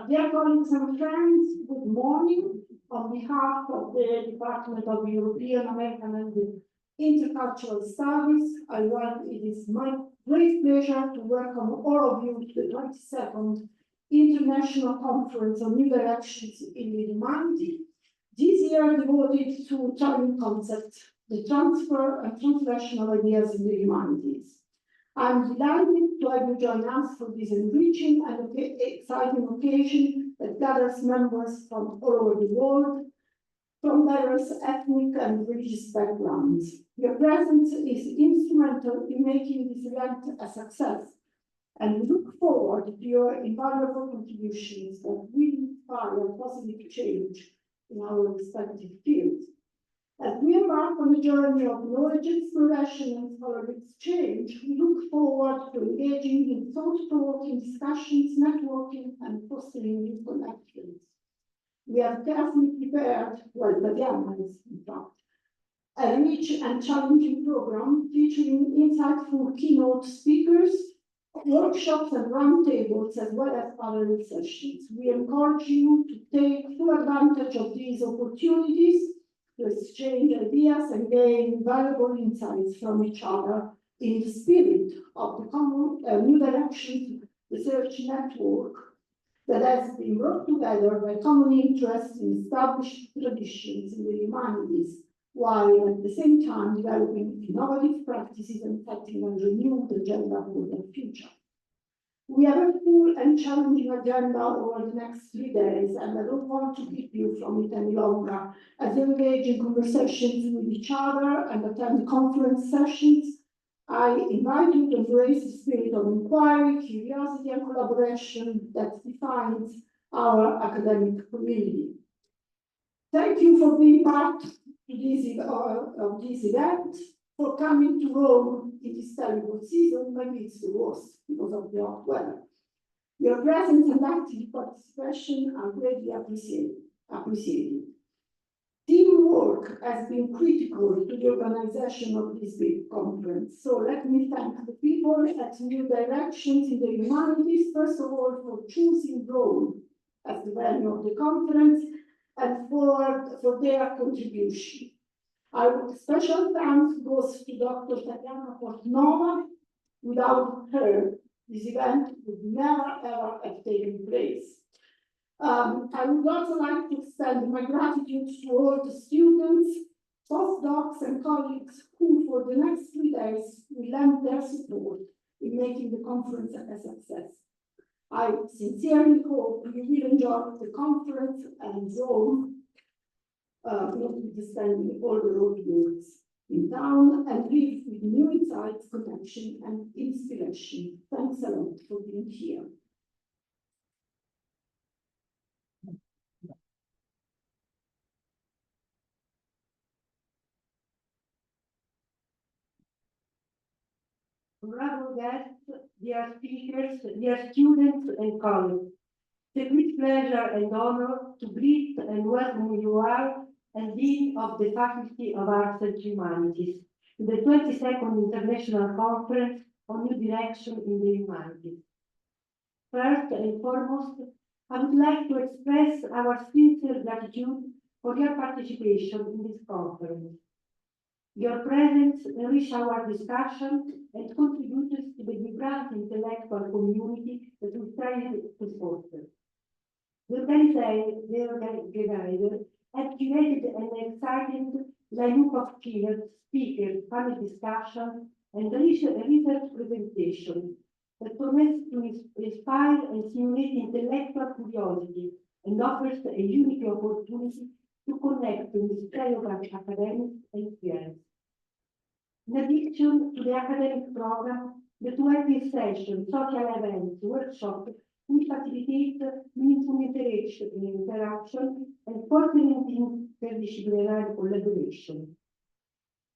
Dear colleagues and friends, good morning. On behalf of the Department of European, American and Intercultural Studies, it is my great pleasure to welcome all of you to the 22nd International Conference on New Directions in the Humanities, this year devoted to challenging concepts, the transfer and translational ideas in the humanities. I'm delighted to have you join us for this enriching and exciting occasion that gathers members from all over the world, from diverse ethnic and religious backgrounds. Your presence is instrumental in making this event a success, and we look forward to your invaluable contributions that will inspire positive change in our respective fields. As we embark on a journey of knowledge exploration and scholarly exchange, we look forward to engaging in thought-provoking discussions, networking, and fostering new connections. We have carefully prepared, well, Tatiana is in fact, a rich and challenging program featuring insightful keynote speakers, workshops and roundtables, as well as other sessions. We encourage you to take full advantage of these opportunities to exchange ideas and gain valuable insights from each other in the spirit of the common New Directions Research Network that has been brought together by common interest in established traditions in the humanities, while at the same time developing innovative practices and setting a renewed agenda for the future. We have a full and challenging agenda over the next 3 days, and I don't want to keep you from it any longer. As you engage in conversations with each other and attend conference sessions, I invite you to embrace the spirit of inquiry, curiosity, and collaboration that defines our academic community. Thank you for being part of this event, for coming to Rome in this terrible season. Maybe it's the worst because of the hot weather. Your presence and active participation are greatly appreciated. Teamwork has been critical to the organization of this big conference. So let me thank the people at New Directions in the Humanities, first of all, for choosing Rome as the venue of the conference and for their contribution. Special thanks goes to Dr. Tatiana Portnova. Without her, this event would never ever have taken place. I would also like to extend my gratitude to all the students, postdocs, and colleagues who, for the next 3 days, will lend their support in making the conference a success. I sincerely hope you will enjoy the conference and Rome, notwithstanding all the roadblocks in town, and live with new insights, connection, and inspiration. Thanks a lot for being here. Honorable guests, dear speakers, dear students and colleagues, it's a great pleasure and honor to greet and welcome you all as Dean of the Faculty of Arts and Humanities to the 22nd International Conference on New Direction in the Humanities. First and foremost, I would like to express our sincere gratitude for your participation in this conference. Your presence enriched our discussion and contributed to the vibrant intellectual community that we strive to foster. The organizer has curated an exciting lineup of keynote speakers, panel discussion, and research presentation that promise to inspire and stimulate intellectual curiosity and offers a unique opportunity to connect with relevant academics and peers. In addition to the academic program, the 20th session, social events, workshop will facilitate meaningful interaction and fostering interdisciplinary collaboration.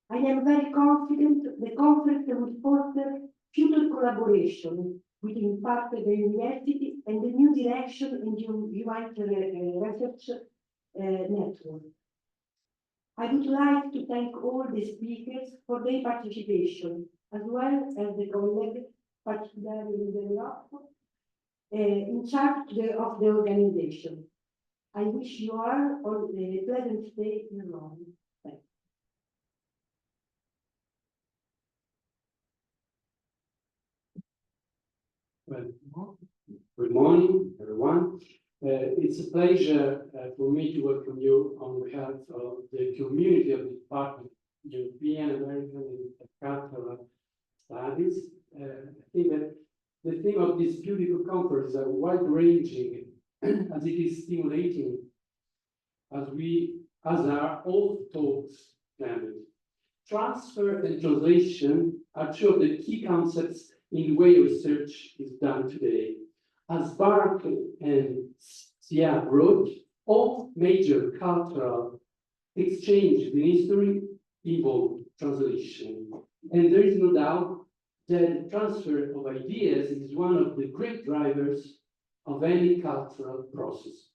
I am very confident the conference will foster future collaboration between part of the university and the new direction in the humanitarian research network. I would like to thank all the speakers for their participation, as well as the colleagues, particularly in the Europe, in charge of the organization. I wish you all a pleasant stay in Rome. Thanks. Well, good morning, everyone. It's a pleasure for me to welcome you on behalf of the community of the Department of European, American, and Cultural Studies. I think that the theme of this beautiful conference is wide-ranging, as it is stimulating, as are all talks planned. Transfer and translation are two of the key concepts in the way research is done today. As Barker and Sia wrote, all major cultural exchanges in history involve translation. And there is no doubt that the transfer of ideas is one of the great drivers of any cultural process.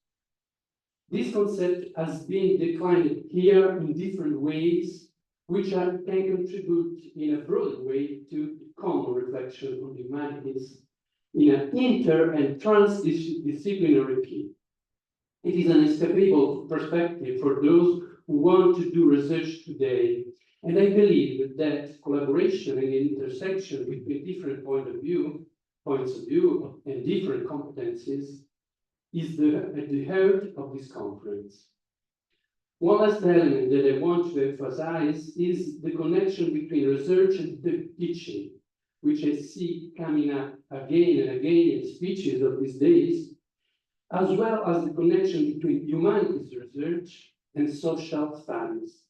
This concept has been declined here in different ways, which can contribute in a broad way to common reflection on the humanities in an inter- and transdisciplinary key. It is an inescapable perspective for those who want to do research today, and I believe that collaboration and intersection between different points of view, and different competencies is at the heart of this conference. One last element that I want to emphasize is the connection between research and teaching, which I see coming up again and again in speeches of these days, as well as the connection between humanities research and social studies.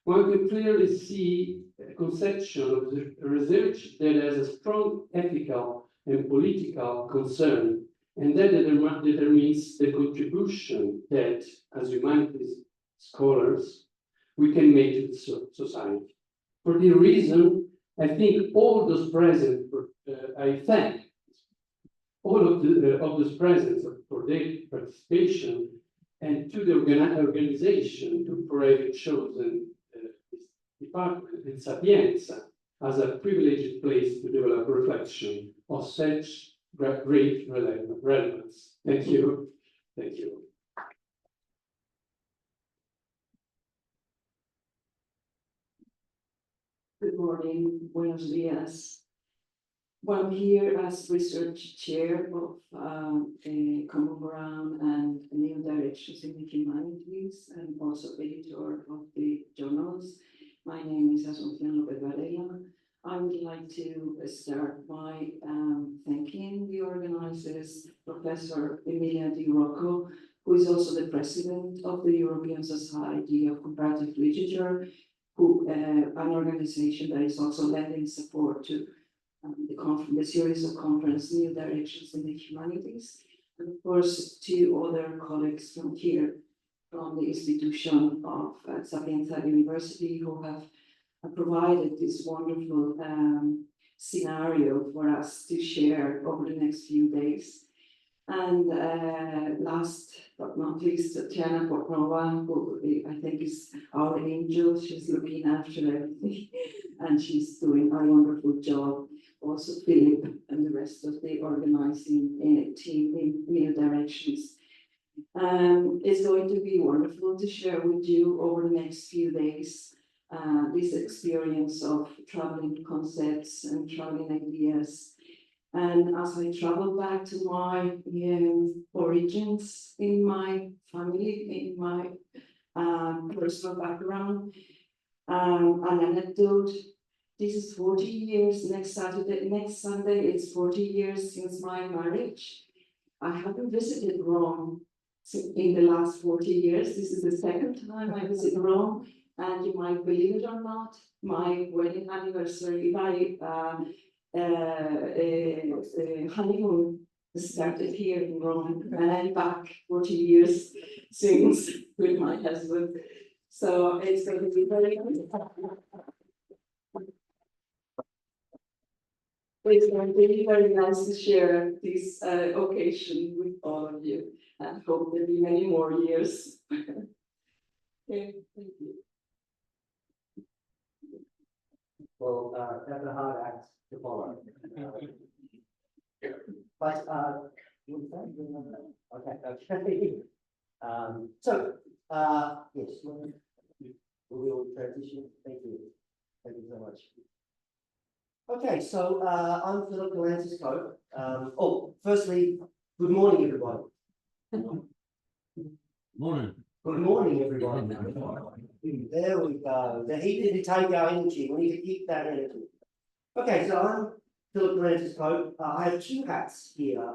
One can clearly see a conception of the research that has a strong ethical and political concern, and that determines the contribution that, as humanities scholars, we can make to the society. For this reason, I think all those present, I thank all of those present for their participation, and to the organization for having chosen this department and Sapienza as a privileged place to develop reflection of such great relevance. Thank you. Thank you. Good morning, buenos dias. Well, I'm here as research chair of a Common Ground and New Directions in the Humanities, and also editor of the journals. My name is Asunción López Varela. I would like to start by thanking the organizers, Professor Emilia Di Rocco, who is also the president of the European Society of Comparative Literature, who an organization that is also lending support to the series of conference New Directions in the Humanities, and of course two other colleagues from here, from the institution of Sapienza University, who have provided this wonderful scenario for us to share over the next few days. And last but not least, Tatiana Portnova, who I think is our angel. She's looking after everything and she's doing a wonderful job. Also Philip and the rest of the organizing team in New Directions. It's going to be wonderful to share with you over the next few days this experience of traveling concepts and traveling ideas. And as I travel back to my origins in my family, in my personal background, an anecdote. This is 40 years, next Sunday, it's 40 years since my marriage. I haven't visited Rome in the last 40 years. This is the second time I visit Rome, and you might believe it or not, my wedding anniversary, my honeymoon started here in Rome, and I'm back 40 years since with my husband. So it's going to be very good. It's going to be very nice to share this occasion with all of you, and hope there'll be many more years. Okay, thank you. Well, that's a hard act to follow. But, okay. So, yes, we will transition. Thank you. Thank you so much. Okay, so I'm Philip Galantis Cope. Firstly, good morning, everybody. Morning. Good morning, everybody. There we go. The heat to take our energy. We need to keep that energy. Okay, so I'm Philip Galantis Cope. I have two hats here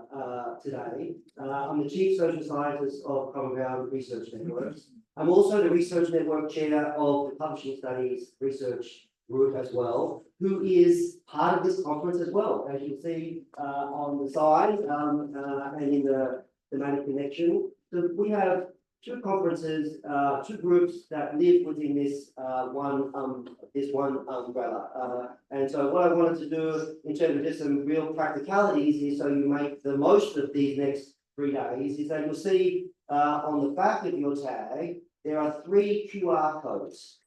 today. I'm the Chief Social Scientist of Common Ground Research Networks. I'm also the Research Network Chair of the Publishing Studies Research Group as well, who is part of this conference as well, as you see on the side and in the thematic connection. So we have two conferences, two groups that live within this one umbrella. And so what I wanted to do in terms of just some real practicalities is so you make the most of these next 3 days is that you'll see on the back of your tag, there are three QR codes.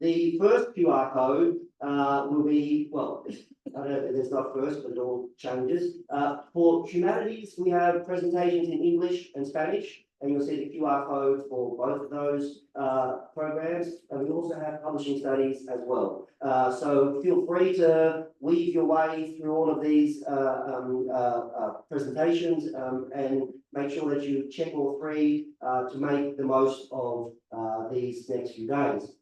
The first QR code will be, well, I don't know if there's not first, but it all changes. For humanities, we have presentations in English and Spanish, and you'll see the QR code for both of those programs. And we also have publishing studies as well. So feel free to weave your way through all of these presentations and make sure that you check all three to make the most of these next few days.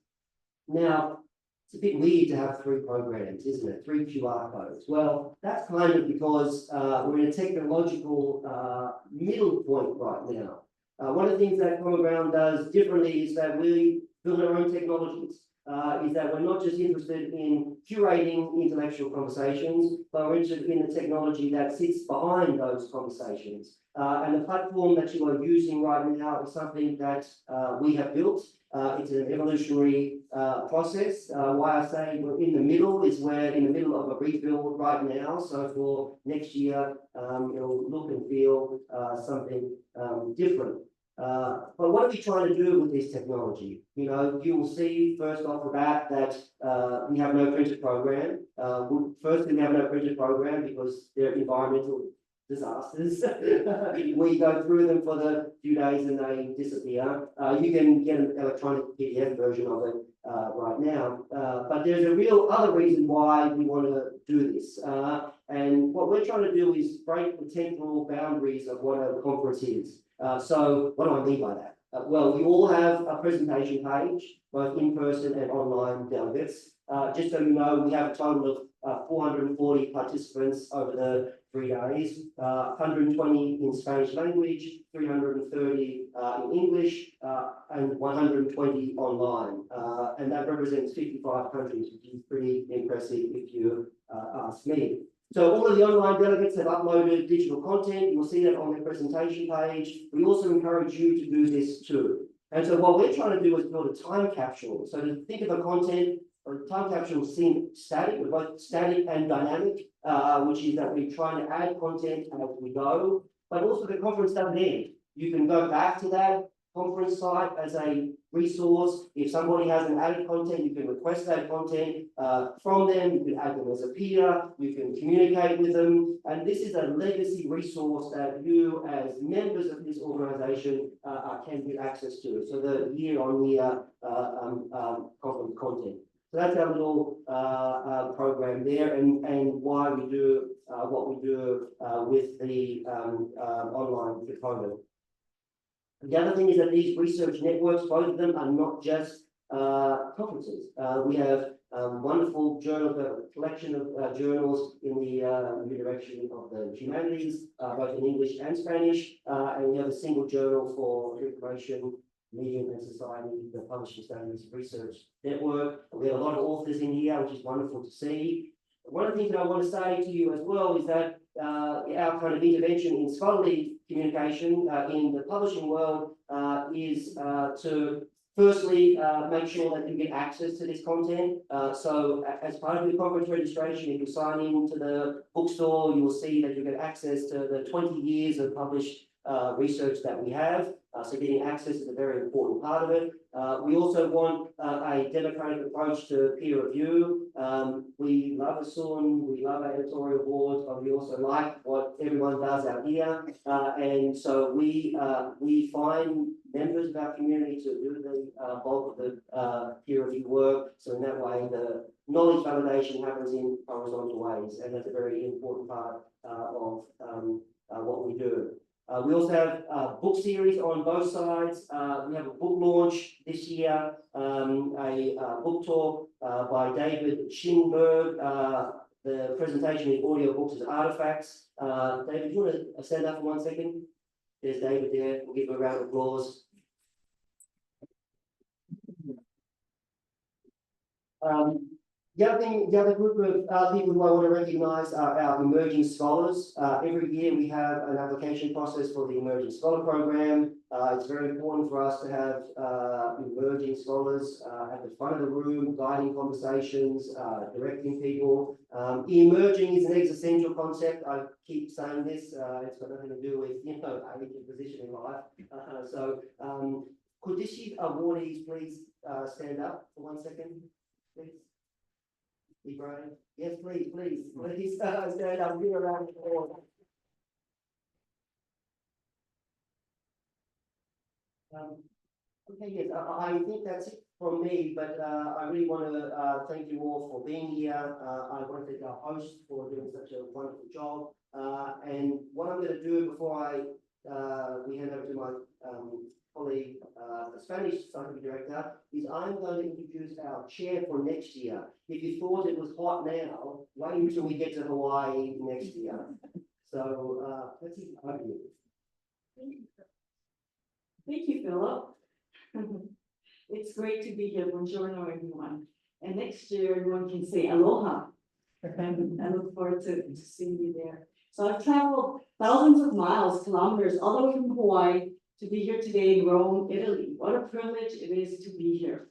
Now, it's a bit weird to have three programs, isn't it? Three QR codes. Well, that's kind of because we're in a technological middle point right now. One of the things that Common Ground does differently is that we build our own technologies. Is that we're not just interested in curating intellectual conversations, but we're interested in the technology that sits behind those conversations. And the platform that you are using right now is something that we have built. It's an evolutionary process. Why I say we're in the middle is we're in the middle of a rebuild right now. So for next year, it'll look and feel something different. But what are we trying to do with this technology? You know, you will see first off the bat that we have no printed program. Firstly, we have no printed program because they're environmental disasters. We go through them for the few days and they disappear. You can get an electronic PDF version of it right now. But there's a real other reason why we want to do this. And what we're trying to do is break the temporal boundaries of what a conference is. So what do I mean by that? Well, we all have a presentation page, both in person and online delegates. Just so you know, we have a total of 440 participants over the 3 days, 120 in Spanish language, 330 in English, and 120 online. And that represents 55 countries, which is pretty impressive if you ask me. So all of the online delegates have uploaded digital content. You'll see that on their presentation page. We also encourage you to do this too. And so what we're trying to do is build a time capsule. So to think of a content or a time capsule seem static, we're both static and dynamic, which is that we're trying to add content as we go, but also the conference doesn't end. You can go back to that conference site as a resource. If somebody hasn't added content, you can request that content from them. You can add them as a peer. You can communicate with them. And this is a legacy resource that you as members of this organization can get access to. So the year-on-year conference content. So that's our little program there and why we do what we do with the online component. The other thing is that these research networks, both of them are not just conferences. We have wonderful journals, a collection of journals in the direction of the humanities, both in English and Spanish, and we have a single journal for information, media and society, the Publishing Studies Research Network. We have a lot of authors in here, which is wonderful to see. One of the things that I want to say to you as well is that our kind of intervention in scholarly communication in the publishing world is to firstly make sure that you get access to this content. So as part of your conference registration, if you sign in to the bookstore, you will see that you get access to the 20 years of published research that we have. So getting access is a very important part of it. We also want a democratic approach to peer review. We love ASUN, we love our editorial boards, but we also like what everyone does out here. And so we find members of our community to do the bulk of the peer review work. So in that way, the knowledge validation happens in horizontal ways, and that's a very important part of what we do. We also have a book series on both sides. We have a book launch this year, a book talk by David Schindberg. The presentation in audio books as artifacts. David, do you want to stand up for 1 second? There's David there. We'll give him a round of applause. The other group of people who I want to recognise are our emerging scholars. Every year we have an application process for the Emerging Scholar Program. It's very important for us to have emerging scholars at the front of the room, guiding conversations, directing people. Emerging is an existential concept. I keep saying this. It's got nothing to do with age and position in life. Could this year's awardees please stand up for 1 second, please? Be brave. Yes, please stand up. Give a round of applause. Okay, yes, I think that's it from me, but I really want to thank you all for being here. I want to thank our host for doing such a wonderful job. And what I'm going to do before we hand over to my colleague, the Spanish scientific director, is I'm going to introduce our chair for next year. If you thought it was hot now, wait until we get to Hawaii next year. So let's see how you. Thank you, Philip. It's great to be here. Buongiorno, everyone. And next year, everyone can say aloha. I look forward to seeing you there. So I've traveled thousands of miles, kilometers, all the way from Hawaii to be here today in Rome, Italy. What a privilege it is to be here.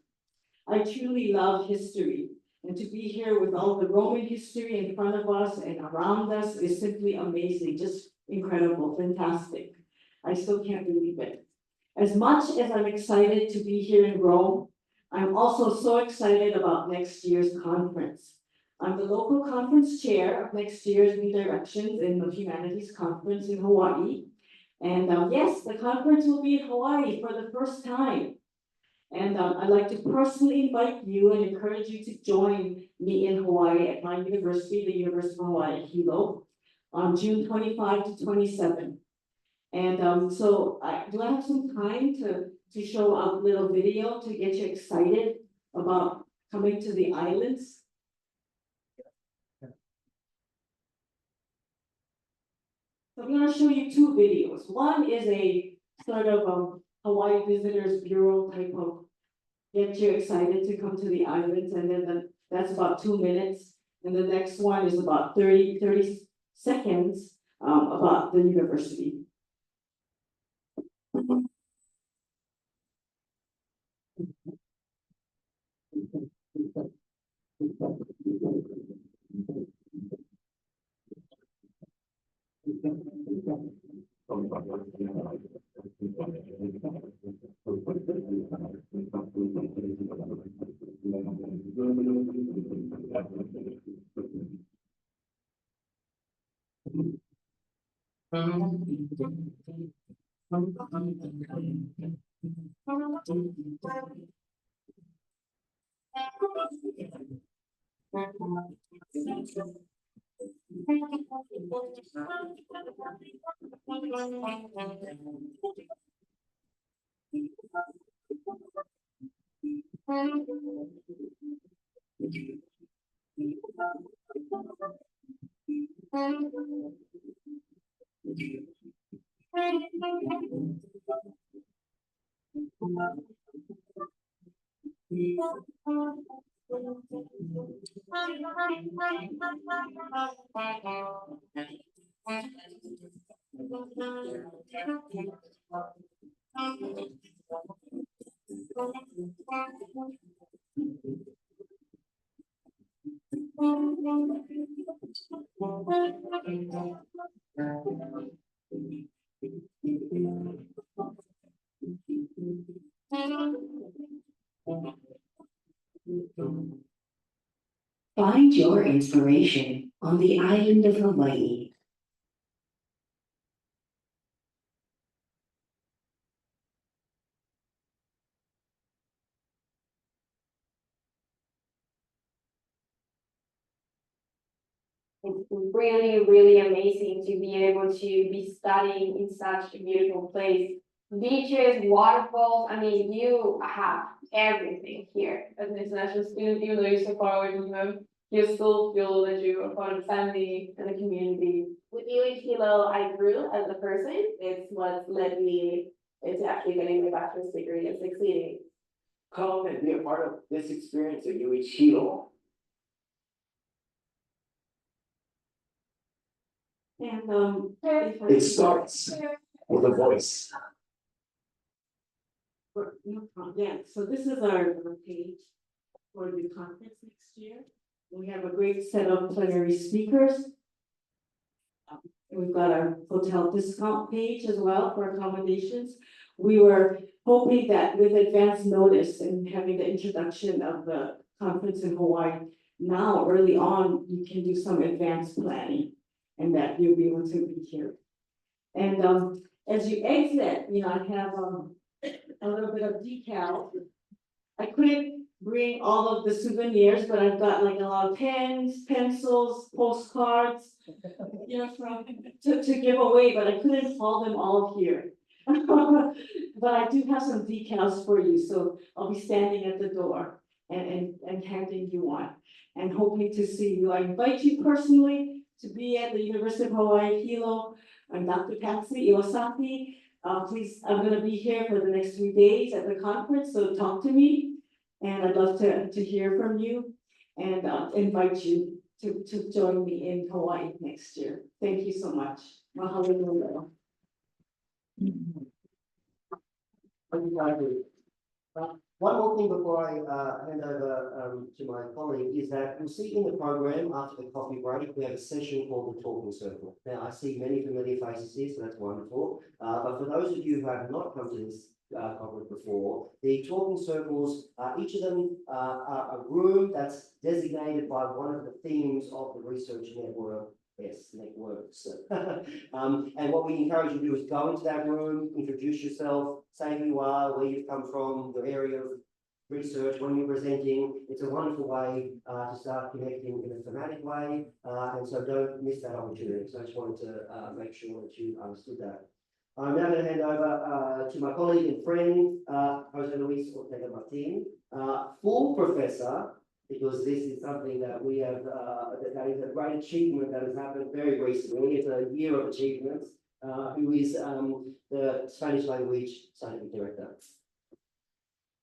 I truly love history, and to be here with all the Roman history in front of us and around us is simply amazing, just incredible, fantastic. I still can't believe it. As much as I'm excited to be here in Rome, I'm also so excited about next year's conference. I'm the local conference chair of next year's New Directions in the Humanities Conference in Hawaii. And yes, the conference will be in Hawaii for the first time. And I'd like to personally invite you and encourage you to join me in Hawaii at my university, the University of Hawaii Hilo, on June 25 to 27. And so do I have some time to show a little video to get you excited about coming to the islands? So I'm gonna show you two videos. One is a sort of Hawaii Visitors Bureau type of get you excited to come to the islands, and then that's about 2 minutes. And the next one is about 30 seconds about the university. Find your inspiration on the island of Hawaii. It's really, really amazing to be able to be studying in such a beautiful place. Beaches, waterfalls, I mean, you have everything here. As an international student, even though you're so far away from home, you still feel that you are part of the family and the community. With you in Hilo, I grew as a person. It's what led me into actually getting my bachelor's degree and succeeding. Come and be a part of this experience at UH Hilo. And It starts with a voice. Yeah, so this is our page for the conference next year. We have a great set of plenary speakers. We've got our hotel discount page as well for accommodations. We were hoping that with advance notice and having the introduction of the conference in Hawaii, now early on, you can do some advanced planning and that you'll be able to be here. And as you exit, I have a little bit of decal. I couldn't bring all of the souvenirs, but I've got like a lot of pens, pencils, postcards, to give away, but I couldn't haul them all here. But I do have some decals for you, so I'll be standing at the door and handing you one and hoping to see you. I invite you personally to be at the University of Hawaii Hilo. I'm Dr. Patsy Iwasaki. Please, I'm gonna be here for the next 3 days at the conference, so talk to me. And I'd love to hear from you and invite you to join me in Hawaii next year. Thank you so much. Mahalo. One more thing before I hand over to my colleague is that you'll see in the program after the coffee break, we have a session called the Talking Circle. Now, I see many familiar faces here, so that's wonderful. But for those of you who have not come to this conference before. The talking circles, each of them are a room that's designated by one of the themes of the research network. Yes, networks. And what we encourage you to do is go into that room, introduce yourself, say who you are, where you've come from, your area of research, when you're presenting. It's a wonderful way to start connecting in a thematic way, and so don't miss that opportunity. So I just wanted to make sure that you understood that. I'm now going to hand over to my colleague and friend, Jose Luis Ortega Martin, full professor, because this is something that we have, that is a great achievement that has happened very recently. It's a year of achievements, who is the Spanish language scientific director.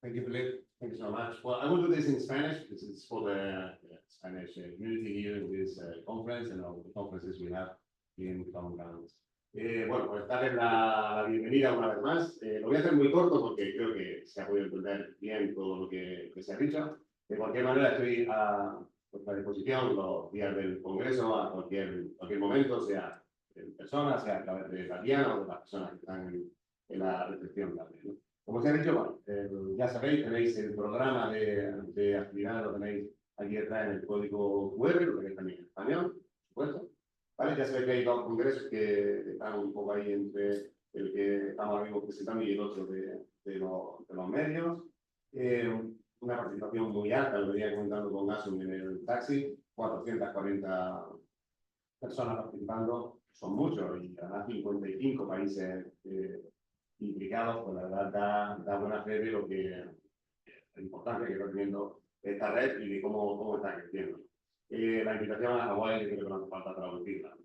Thank you, Philip. Thank you so much. Well, I will do this in Spanish because it's for the Spanish community here in this conference and all the conferences we have in Common Grounds. Bueno, pues darles la bienvenida una vez más. Lo voy a hacer muy corto porque creo que se ha podido entender bien todo lo que se ha dicho. De cualquier manera, estoy a vuestra disposición los días del Congreso, a cualquier momento, sea en persona, sea a través de Tatiana o de las personas que están en la recepción también, ¿no? Como os he dicho, bueno, ya sabéis, tenéis el programa de actividades, lo tenéis aquí detrás en el código QR, lo tenéis también en español, por supuesto. ¿Vale? Ya sabéis que hay dos congresos que están un poco ahí entre el que estamos ahora mismo presentando y el otro de los medios. Una participación muy alta, lo venía comentando con Asun en el taxi, 440 personas participando, son muchos, y además 55 países implicados, pues la verdad da buena fe de lo que la importancia que está teniendo esta red y de cómo está creciendo. La invitación a Hawái, creo que no hace falta traducirla.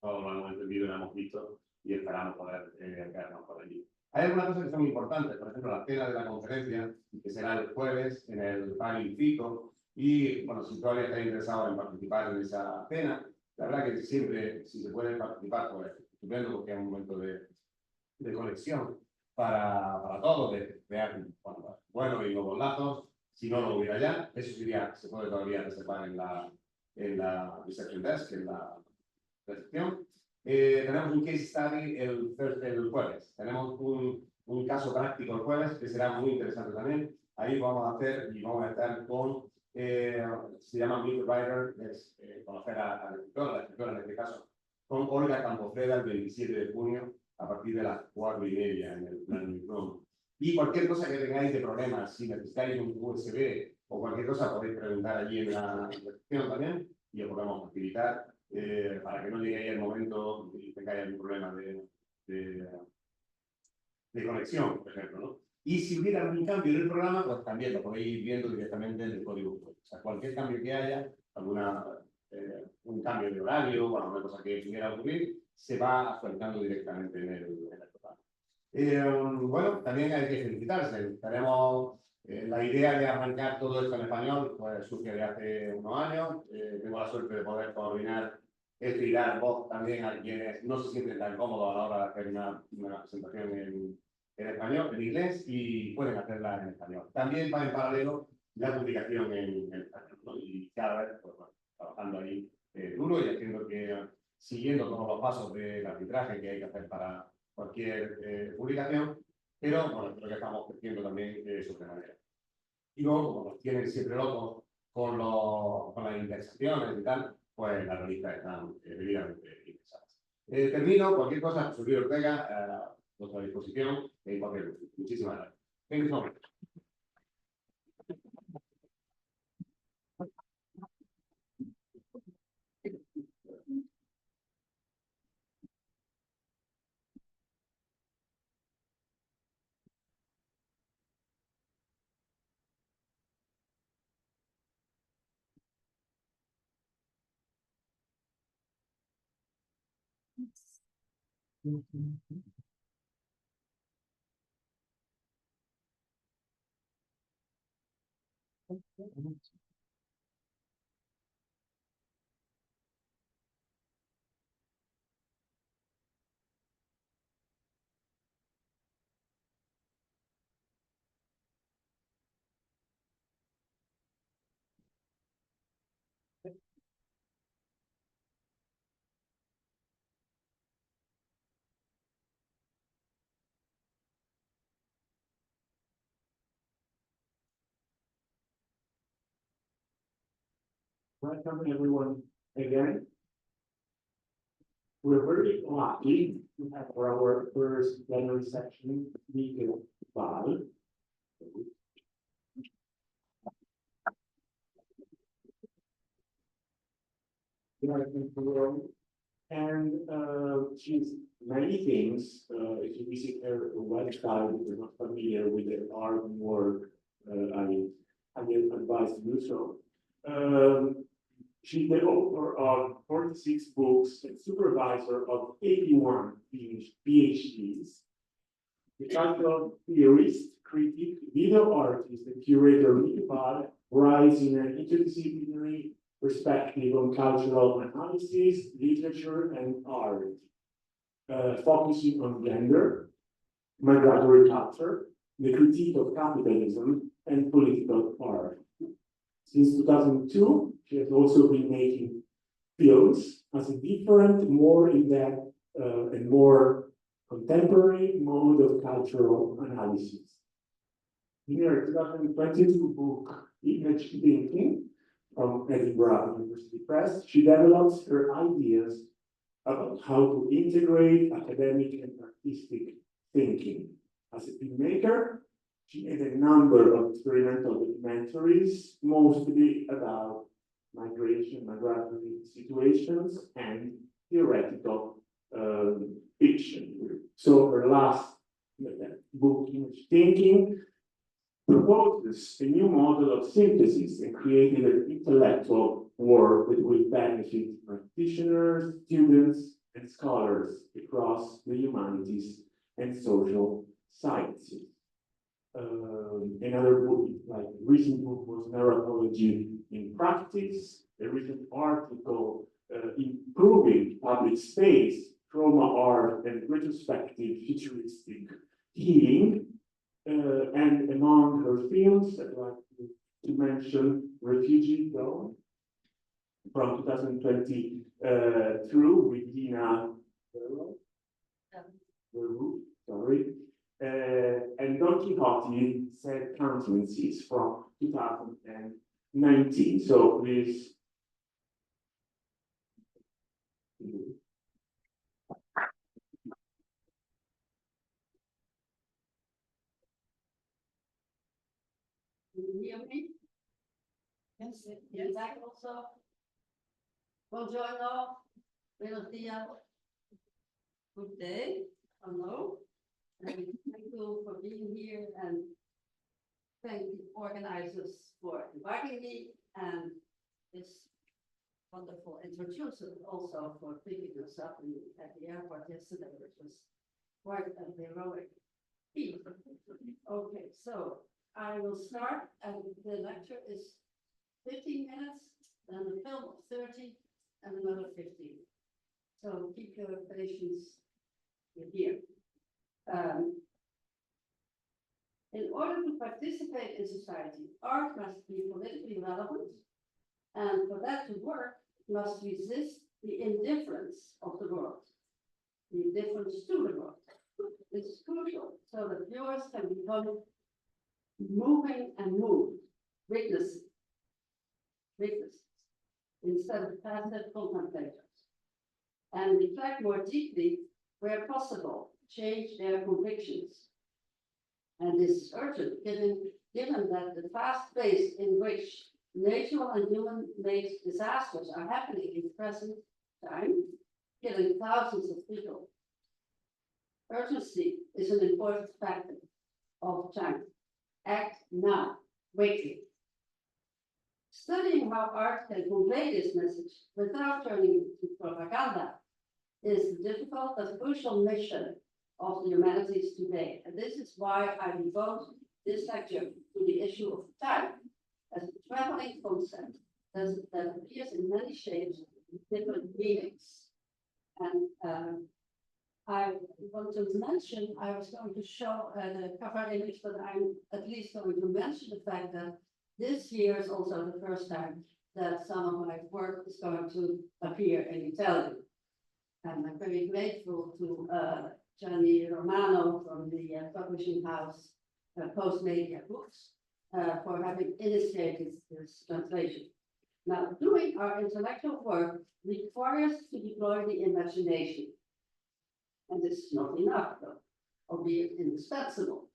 Todos lo hemos entendido y lo hemos visto y esperamos poder quedarnos por allí. Hay algunas cosas que son importantes, por ejemplo, la cena de la conferencia, que será el jueves en el panel FICO, y bueno, si todavía estáis interesados en participar en esa cena, la verdad que siempre, si se puede participar, pues estupendo, porque es un momento de conexión para todos, de crear buenos y nuevos lazos. Si no lo hubiera ya, eso sería, se puede todavía reservar en la reception desk, en la recepción. Tenemos un case study el jueves. Tenemos un caso práctico el jueves que será muy interesante también. Ahí vamos a hacer y vamos a estar con, se llama Mieke Writer, es conocer a la escritora en este caso, con Olga Campofreda el 27 de junio a partir de las 4:30 en el Plenary Room. Y cualquier cosa que tengáis de problemas, si necesitáis un USB o cualquier cosa, podéis preguntar allí en la recepción también y os podemos facilitar para que no llegue el momento y tengáis algún problema de conexión, por ejemplo, ¿no? Y si hubiera algún cambio en el programa, pues también lo podéis ir viendo directamente en el código. O sea, cualquier cambio que haya, un cambio de horario o alguna cosa que pudiera ocurrir, se va actualizando directamente en el programa. Bueno, también hay que felicitarse. Tenemos la idea de arrancar todo esto en español, pues surge de hace unos años. Tengo la suerte de poder coordinar esto y dar voz también a quienes no se sienten tan cómodos a la hora de hacer una presentación en español, en inglés, y pueden hacerla en español. También va en paralelo la publicación en español, ¿no? Y cada vez, pues, bueno, trabajando ahí duro y siguiendo todos los pasos del arbitraje que hay que hacer para cualquier publicación, pero bueno, creo que estamos creciendo también sobremanera. Y luego, como nos tienen siempre locos con las indexaciones y tal, pues las revistas están debidamente indexadas. Termino, cualquier cosa, José Luis Ortega, a vuestra disposición en cualquier. Muchísimas gracias. Thank you so much. Welcome everyone again. We're very lucky to have for our first plenary section, Mieke by. And she's many things. If you visit her website, if you're not familiar with her art and work, I advise you do so. She's the author of 46 books and supervisor of 81 PhDs. The cultural theorist, critic, video artist, and curator Mieke writes in an interdisciplinary perspective on cultural analysis, literature, and art, focusing on gender, migratory culture, the critique of capitalism, and political art. Since 2002, she has also been making films as a different, more in-depth, and more contemporary mode of cultural analysis. In her 2022 book, Image Thinking, from Edinburgh University Press, she develops her ideas about how to integrate academic and artistic thinking. As a filmmaker, she made a number of experimental documentaries, mostly about migration, migratory situations, and theoretical fiction. So her last book, Image Thinking, proposes a new model of synthesis and creating an intellectual work that will benefit practitioners, students, and scholars across the humanities and social sciences. Another book, like recent book, was Narratology in Practice, a recent article improving public space, trauma art, and retrospective futuristic healing. And among her films, I'd like to mention Refugee Dawn from 2020 through with Dina sorry, and Don Quixote Sad Countenances from 2019. So please. Can you hear me? Yes, yes. Back also. Buongiorno, buenos dias, good day, hello. And thank you for being here and thank the organizers for inviting me and this wonderful introduction also for picking us up at the airport yesterday, which was quite a heroic feat. Okay, so I will start, and the lecture is 15 minutes, then the film of 30, and another 15. So keep your patience here. In order to participate in society, art must be politically relevant, and for that to work, it must resist the indifference of the world, the indifference to the world. This is crucial so that viewers can become moving and moved, witnesses, instead of passive contemplators, and reflect more deeply where possible, change their convictions. And this is urgent, given that the fast pace in which natural and human-made disasters are happening in the present time, killing thousands of people. Urgency is an important factor of time. Act now, quickly. Studying how art can convey this message without turning it into propaganda is the difficult but crucial mission of the humanities today. And this is why I devote this lecture to the issue of time as a traveling concept that appears in many shapes with different meanings. And I want to mention, I was going to show the cover image, but I'm at least going to mention the fact that this year is also the first time that some of my work is going to appear in Italian. And I'm very grateful to Gianni Romano from the publishing house Post Media Books for having initiated this translation. Now, doing our intellectual work requires to deploy the imagination. And this is not enough, though, albeit indispensable.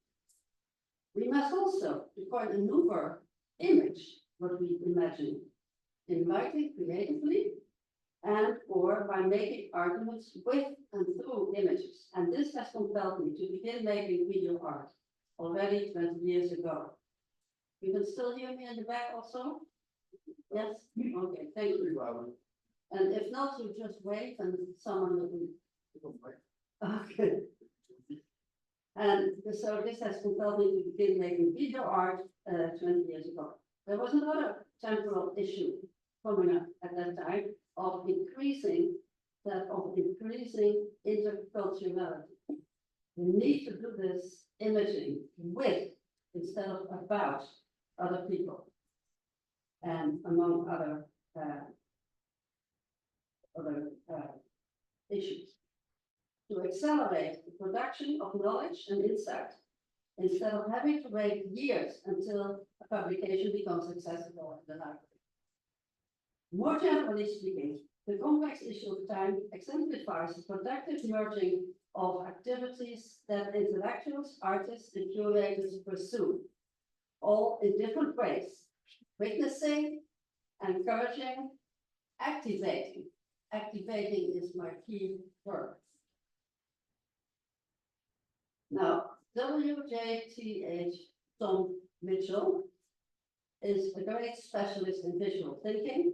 We must also deploy a new verb, image, what we imagine, in writing creatively and or by making arguments with and through images. And this has compelled me to begin making video art already 20 years ago. You can still hear me in the back also? Yes? Okay, thank you. And if not, you just wait and someone will be. Okay. And so this has compelled me to begin making video art 20 years ago. There was another temporal issue coming up at that time of increasing interculturality. We need to do this imaging with instead of about other people, and among other issues. To accelerate the production of knowledge and insight, instead of having to wait years until a publication becomes accessible in the library. More generally speaking, the complex issue of time exemplifies the productive merging of activities that intellectuals, artists, and curators pursue, all in different ways: witnessing, encouraging, activating. Activating is my key word. Now, W.J.T.H. Tom Mitchell is a great specialist in visual thinking.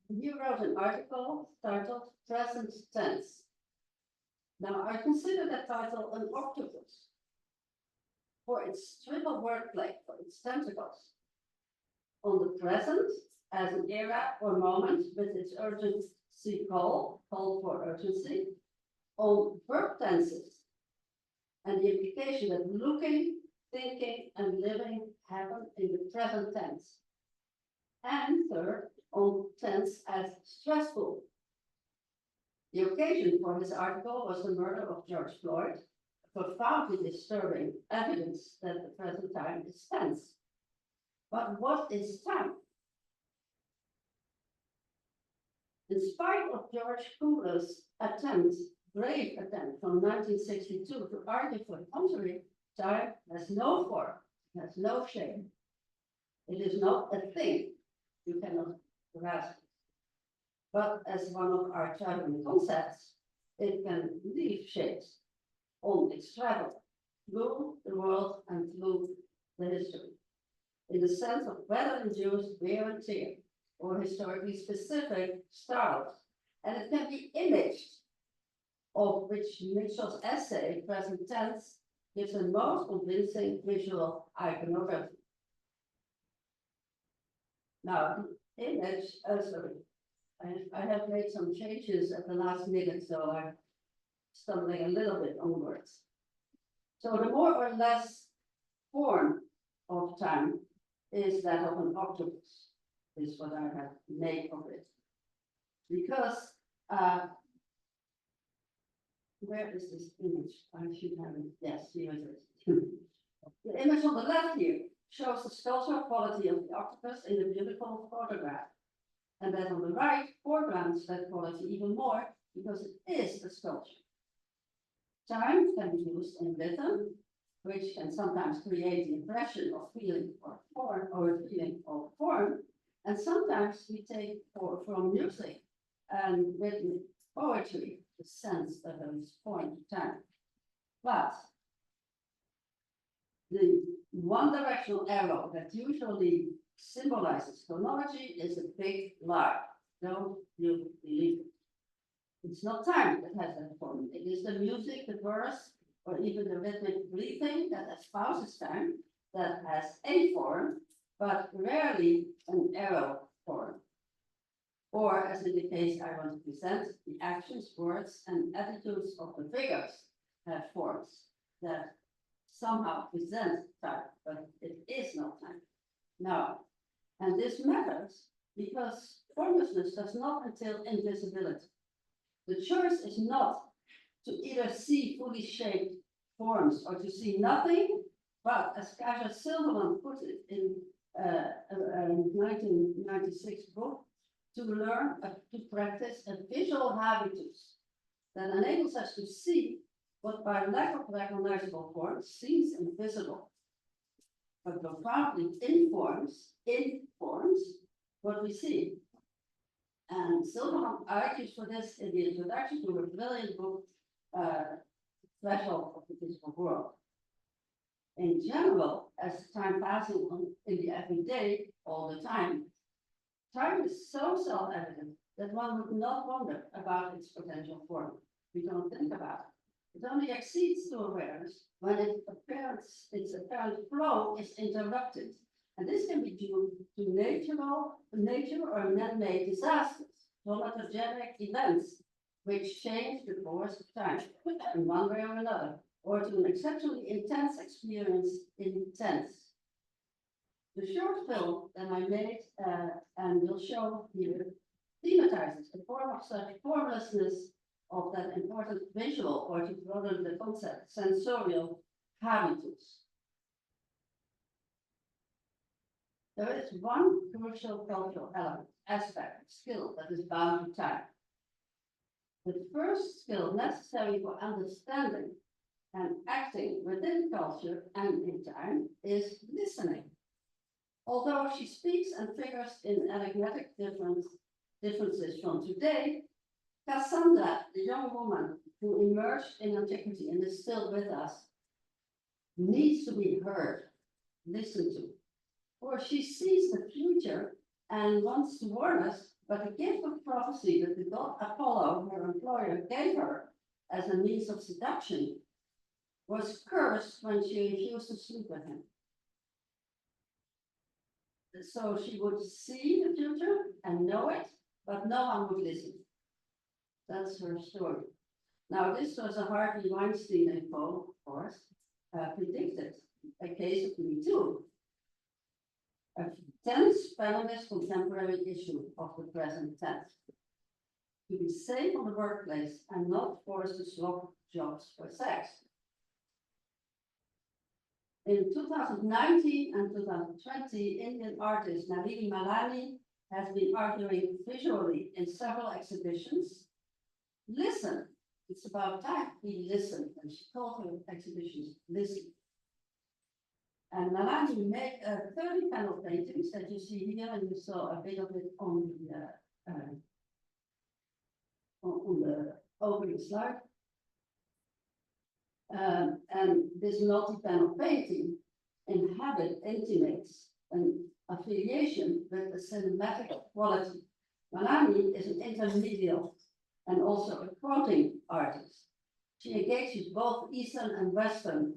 He wrote an article titled Present Tense. Now, I consider that title an octopus for its triple wordplay, for its tentacles. On the present, as an era or moment with its urgency call for urgency. On verb tenses, and the implication that looking, thinking, and living happen in the present tense. And third, on tense as stressful. The occasion for his article was the murder of George Floyd, profoundly disturbing evidence that the present time is tense. But what is time? In spite of George Kugler's brave attempt from 1962 to argue for the contrary, time has no form, has no shape. It is not a thing you cannot grasp. But as one of our traveling concepts, it can leave shapes on its travel through the world and through the history, in the sense of weather-induced wear and tear, or historically specific styles, and it can be imaged, of which Mitchell's essay, Present Tense, gives the most convincing visual iconography. Now, image, I have made some changes at the last minute, so I'm stumbling a little bit on words. So the more or less form of time is that of an octopus, is what I have made of it. Because, where is this image? I should have it, yes, here it is. The image on the left here shows the sculptural quality of the octopus in a beautiful photograph. And then on the right foregrounds that quality even more because it is a sculpture. Time can be used in rhythm, which can sometimes create the impression of feeling or form, or a feeling of form. And sometimes we take from music and rhythmic poetry the sense that there is point of time. But the one-directional arrow that usually symbolizes chronology is a big lie. Don't you believe it? It's not time that has that form. It is the music, the verse, or even the rhythmic breathing that espouses time that has a form, but rarely an arrow form. Or, as in the case I want to present, the actions, words, and attitudes of the figures have forms that somehow present time, but it is not time. Now, and this matters because formlessness does not entail invisibility. The choice is not to either see fully shaped forms or to see nothing, but as Kaja Silverman put it in a 1996 book to learn, to practice a visual habitus that enables us to see what by lack of recognizable forms seems invisible, but profoundly informs what we see. And Silverman argues for this in the introduction to a brilliant book, Threshold of the Visible World. In general, as time passes on in the everyday, all the time is so self-evident that one would not wonder about its potential form. We don't think about it. It only exceeds to awareness when its apparent flow is interrupted. And this can be due to nature or man-made disasters, climatogenic events, which change the course of time in one way or another, or to an exceptionally intense experience in tense. The short film that I made and will show here thematizes the form of such formlessness of that important visual, or to broaden the concept, sensorial habitus. There is one crucial cultural element, aspect, skill that is bound to time. The first skill necessary for understanding and acting within culture and in time is listening. Although she speaks and figures in enigmatic differences from today, Cassandra, the young woman who emerged in antiquity and is still with us, needs to be heard, listened to. For she sees the future and wants to warn us, but the gift of prophecy that the god Apollo, her employer, gave her as a means of seduction was cursed when she refused to sleep with him. So she would see the future and know it, but no one would listen. That's her story. Now, this was a Harvey Weinstein info, of course, predicted a case of Me Too. A tense feminist contemporary issue of the present tense. To be safe on the workplace and not forced to swap jobs for sex. In 2019 and 2020, Indian artist Nalini Malani has been arguing visually in several exhibitions. Listen, it's about time we listen, and she called her exhibitions Listen. And Malani made 30 panel paintings that you see here, and you saw a bit of it on the opening slide. And this multi-panel painting intimates an affiliation with a cinematic quality. Malani is an intermediate and also a quoting artist. She engages both Eastern and Western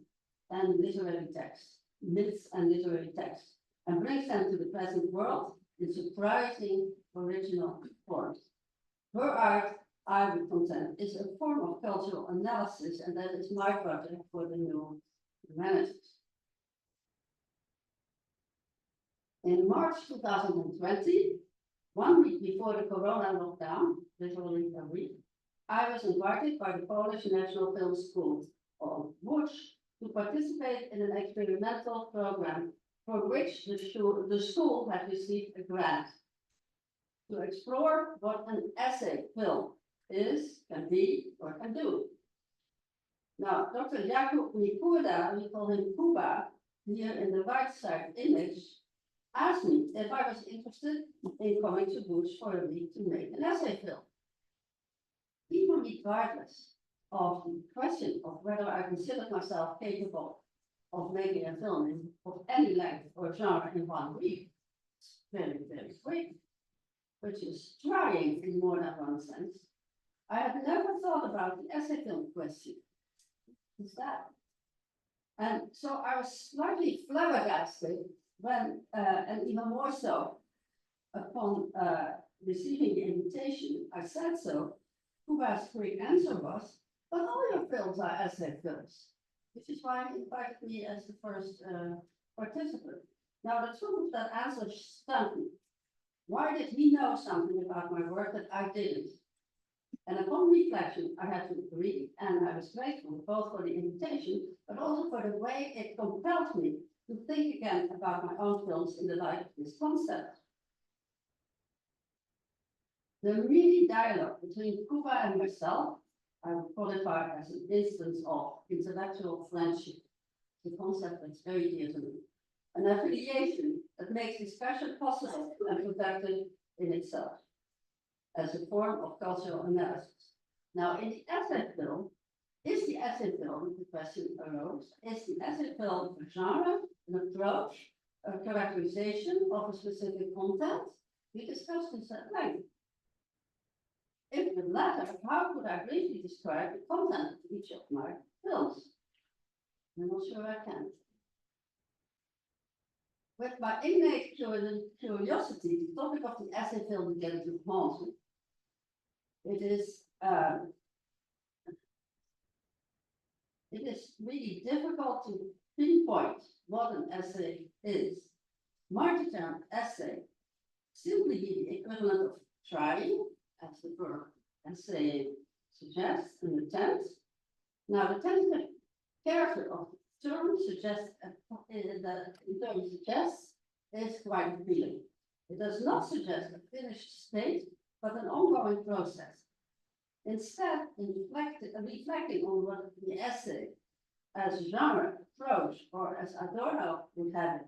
and literary texts, myths and literary texts, and brings them to the present world in surprising original forms. Her art, I would contend, is a form of cultural analysis, and that is my project for the new humanities. In March 2020, 1 week before the Corona lockdown, literally a week, I was invited by the Polish National Film School, or WUSZ, to participate in an experimental program for which the school had received a grant to explore what an essay film is, can be, or can do. Now, Dr. Jakub Mieke, we call him Kuba, here in the right side image, asked me if I was interested in coming to WUSZ for a week to make an essay film. Even regardless of the question of whether I considered myself capable of making a film of any length or genre in 1 week, it's very, very quick, which is trying in more than one sense. I had never thought about the essay film question. What's that? And so I was slightly flabbergasted when, and even more so, upon receiving the invitation, I said so. Kuba's quick answer was, but all your films are essay films, which is why he invited me as the first participant. Now, the truth of that answer stunned me. Why did he know something about my work that I didn't? And upon reflection, I had to agree, and I was grateful both for the invitation, but also for the way it compelled me to think again about my own films in the light of this concept. The immediate dialogue between Cuba and myself, I would qualify as an instance of intellectual friendship, the concept that's very dear to me, an affiliation that makes discussion possible and productive in itself, as a form of cultural analysis. Now, in the essay film, is the essay film, the question arose, is the essay film a genre, an approach, a characterization of a specific content? We discussed this at length. If the latter, how could I briefly describe the content of each of my films? I'm not sure I can. With my innate curiosity, the topic of the essay film began to haunt me. It is really difficult to pinpoint what an essay is. My term essay simply the equivalent of trying, as the verb essay suggests, an attempt. Now, the tentative character of the term suggests is quite appealing. It does not suggest a finished state, but an ongoing process. Instead, in reflecting on what the essay as genre, approach, or as Adorno would have it,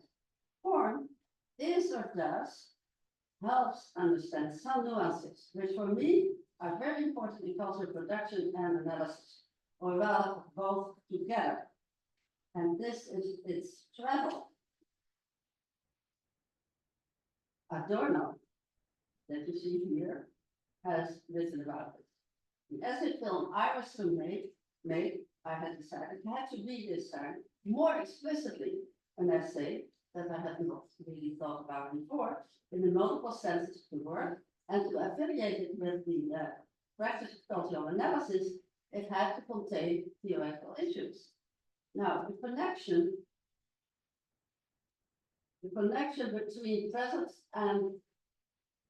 form, is or does, helps understand some nuances, which for me are very important in cultural production and analysis, or rather both together. And this is its travel. Adorno, that you see here, has written about it. The essay film I was to make, I had decided I had to read this time more explicitly an essay that I had not really thought about before, in the multiple senses of the word, and to affiliate it with the practice of cultural analysis, it had to contain theoretical issues. Now, the connection between present and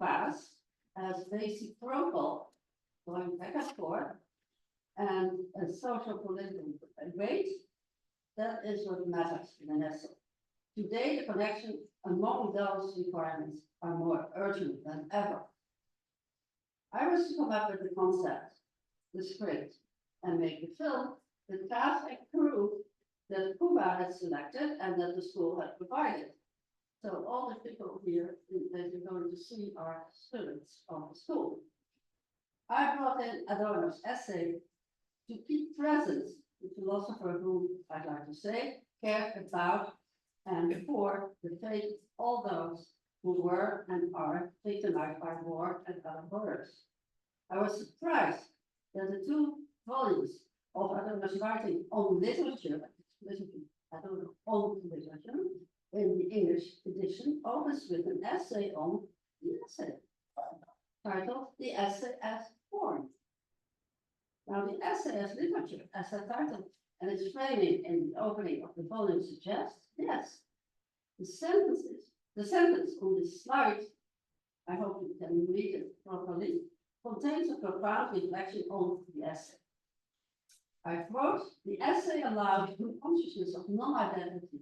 past as reciprocal, going back and forth, and a social political weight, that is what matters in an essay. Today, the connection among those requirements are more urgent than ever. I was to come up with the concept, the script, and make the film, the cast and crew that Cuba had selected and that the school had provided. So all the people here that you're going to see are students of the school. I brought in Adorno's essay to keep present the philosopher who, I'd like to say, cared about and for the fate of all those who were and are victimized by war and other horrors. I was surprised that the two volumes of Adorno's writing on literature, Adorno on literature, in the English edition, opens with an essay on the essay, titled The Essay as Form. Now, the essay as literature, as a title, and its framing in the opening of the volume suggests, yes, the sentence on this slide, I hope you can read it properly, contains a profound reflection on the essay. I wrote, the essay allows the consciousness of non-identity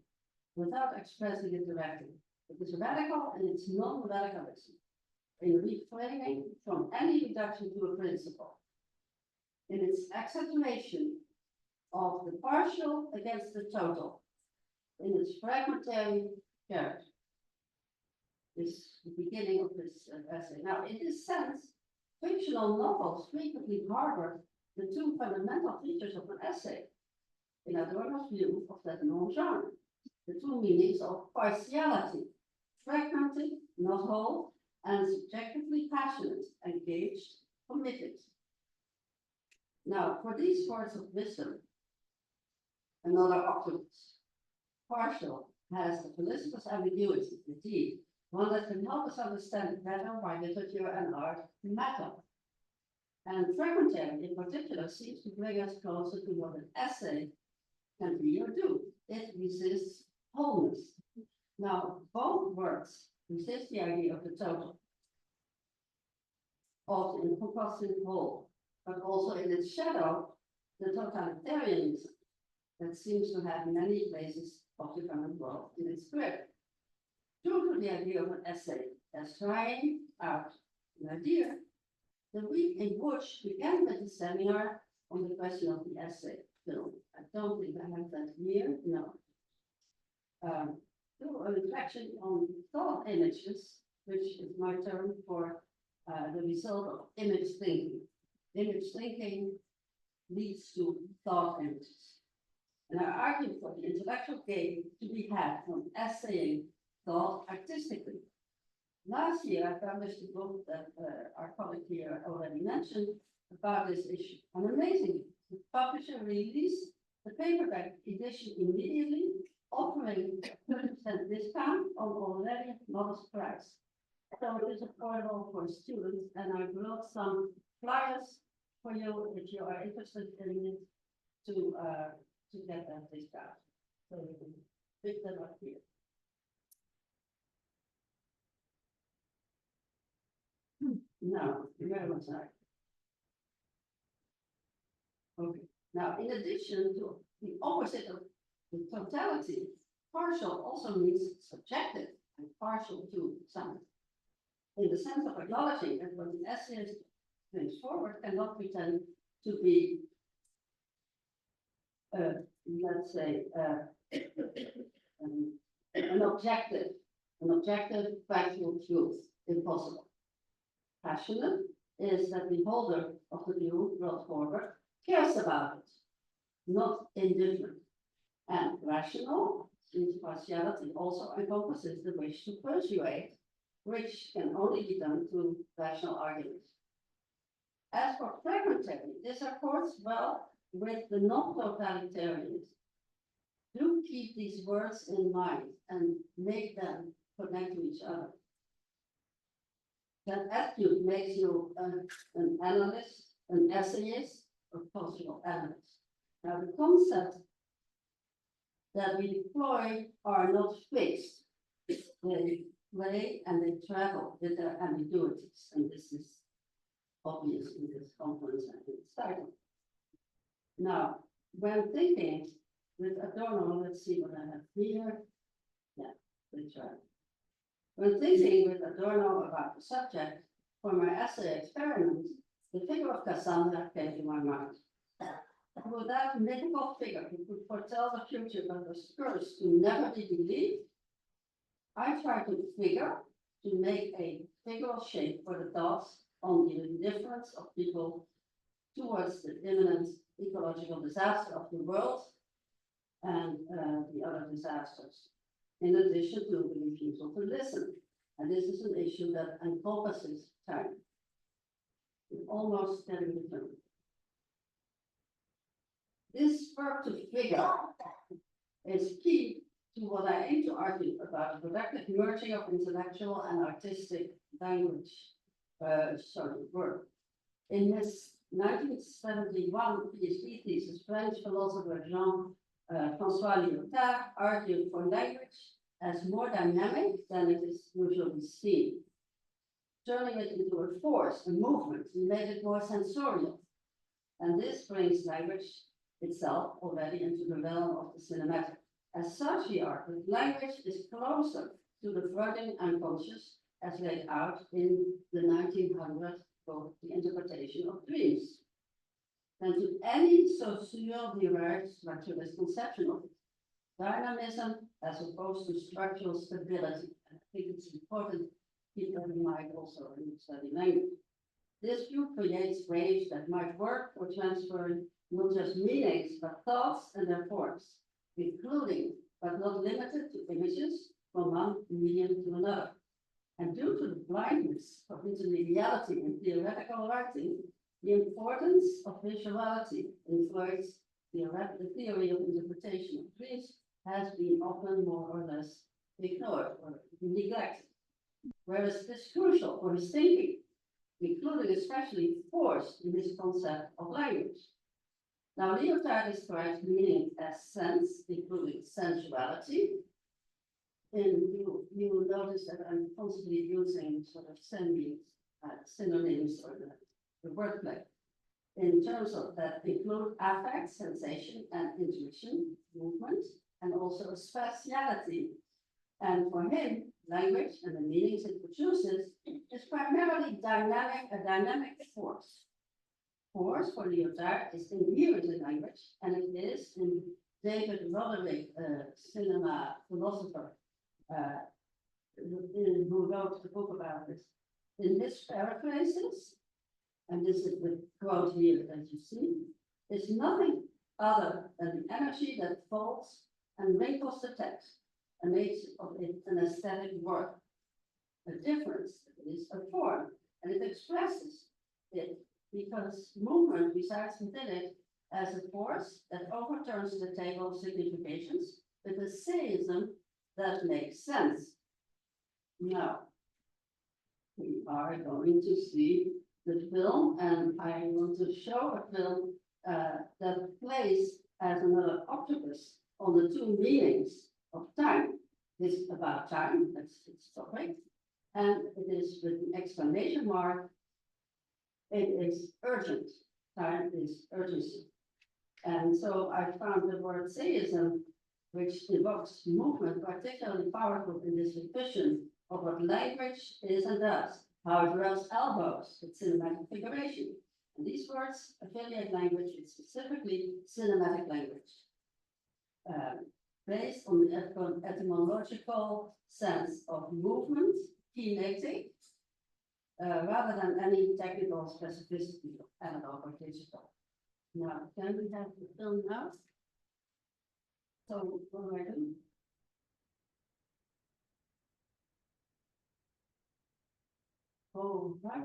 without expressing it directly. It is radical in its non-radicalism, in reframing from any reduction to a principle, in its accentuation of the partial against the total, in its fragmentary character. This is the beginning of this essay. Now, in this sense, fictional novels frequently harbor the two fundamental features of an essay, in Adorno's view of that non-genre, the two meanings of partiality, fragmented, not whole, and subjectively passionate, engaged, committed. Now, for these words of wisdom, another octopus, partial has a felicitous ambiguity, indeed, one that can help us understand better why literature and art matter. And fragmentary in particular seems to bring us closer to what an essay can be or do. It resists wholeness. Now, both words resist the idea of the total, of the encompassing whole, but also in its shadow, the totalitarianism that seems to have many places of the common world in its grip. True to the idea of an essay as trying out an idea, the week in which began with a seminar on the question of the essay film. I don't think I have that here, no. Do a reflection on thought images, which is my term for the result of image thinking. Image thinking leads to thought images. And I argue for the intellectual gain to be had from essaying thought artistically. Last year, I published a book that our colleague here already mentioned about this issue. And amazingly, the publisher released the paperback edition immediately, offering 30% discount on already modest price. So it is affordable for students, and I brought some flyers for you if you are interested in it to get that discount. So you can pick them up here. Now, where was I? Okay, now in addition to the opposite of the totality, partial also means subjective and partial to some. In the sense of acknowledging that what the essayist brings forward cannot pretend to be, let's say, an objective factual truth, impossible. Passionate is that the holder of the view brought forward cares about it, not indifferent. And rational, since partiality also encompasses the wish to persuade, which can only be done through rational arguments. As for fragmentary, this accords well with the non-totalitarians. Do keep these words in mind and make them connect to each other. That attitude makes you an analyst, an essayist, or possible analyst. Now, the concepts that we deploy are not fixed. They play and they travel with their ambiguities, and this is obvious in this conference and its title. Now, when thinking with Adorno, let's see what I have here. Yeah, that's right. When thinking with Adorno about the subject for my essay experiment, the figure of Cassandra came to my mind. With that mythical figure who could foretell the future but was cursed to never be believed, I tried to make a figural shape for the thoughts on the indifference of people towards the imminent ecological disaster of the world and the other disasters, in addition to the refusal to listen. And this is an issue that encompasses time. It's almost getting different. This verb to figure is key to what I aim to argue about the productive merging of intellectual and artistic language, work. In his 1971 PhD thesis, French philosopher Jean-François Lyotard argued for language as more dynamic than it is usually seen, turning it into a force, a movement, and made it more sensorial. And this brings language itself already into the realm of the cinematic. As such, he argued, language is closer to the Freudian unconscious as laid out in the 1900s book, The Interpretation of Dreams, than to any socio-derived structuralist conception of it. Dynamism as opposed to structural stability. And I think it's important to keep that in mind also when you study language. This view creates waves that might work for transferring not just meanings, but thoughts and their forms, including, but not limited to images from one medium to another. And due to the blindness of intermediality in theoretical writing, the importance of visuality influenced the theory of interpretation of dreams has been often more or less ignored or neglected. Whereas it is crucial for his thinking, including especially force in his concept of language. Now, Lyotard describes meaning as sense, including sensuality. And you will notice that I'm constantly using sort of synonyms or the wordplay in terms of that include affect, sensation, and intuition, movement, and also a speciality. And for him, language and the meanings it produces is primarily a dynamic force. Force for Lyotard is inherent in language, and it is in David Roderick, cinema philosopher, who wrote a book about this. In his paraphrases, and this is the quote here that you see, is nothing other than the energy that folds and wrinkles the text and makes of it an aesthetic work. The difference is a form, and it expresses it because movement resides within it as a force that overturns the table of significations with a sayism that makes sense. Now, we are going to see the film, and I want to show a film that plays as another octopus on the two meanings of time. This is about time, that's its topic, and it is with the exclamation mark. It is urgent. Time is urgency. And so I found the word sayism, which evokes movement, particularly powerful in this vision of what language is and does, how it rubs elbows with cinematic figuration. And these words affiliate language with specifically cinematic language, based on the etymological sense of movement, kinetic, rather than any technical specificity of analog or digital. Now, can we have the film now? So, what do I do? Oh, right.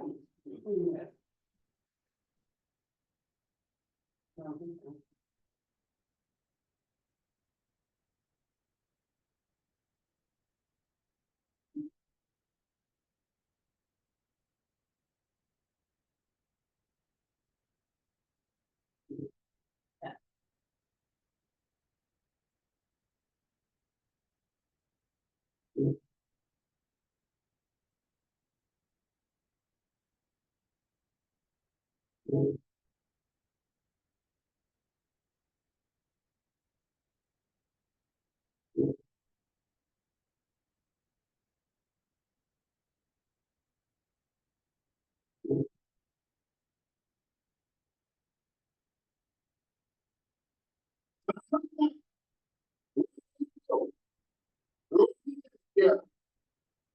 Yeah.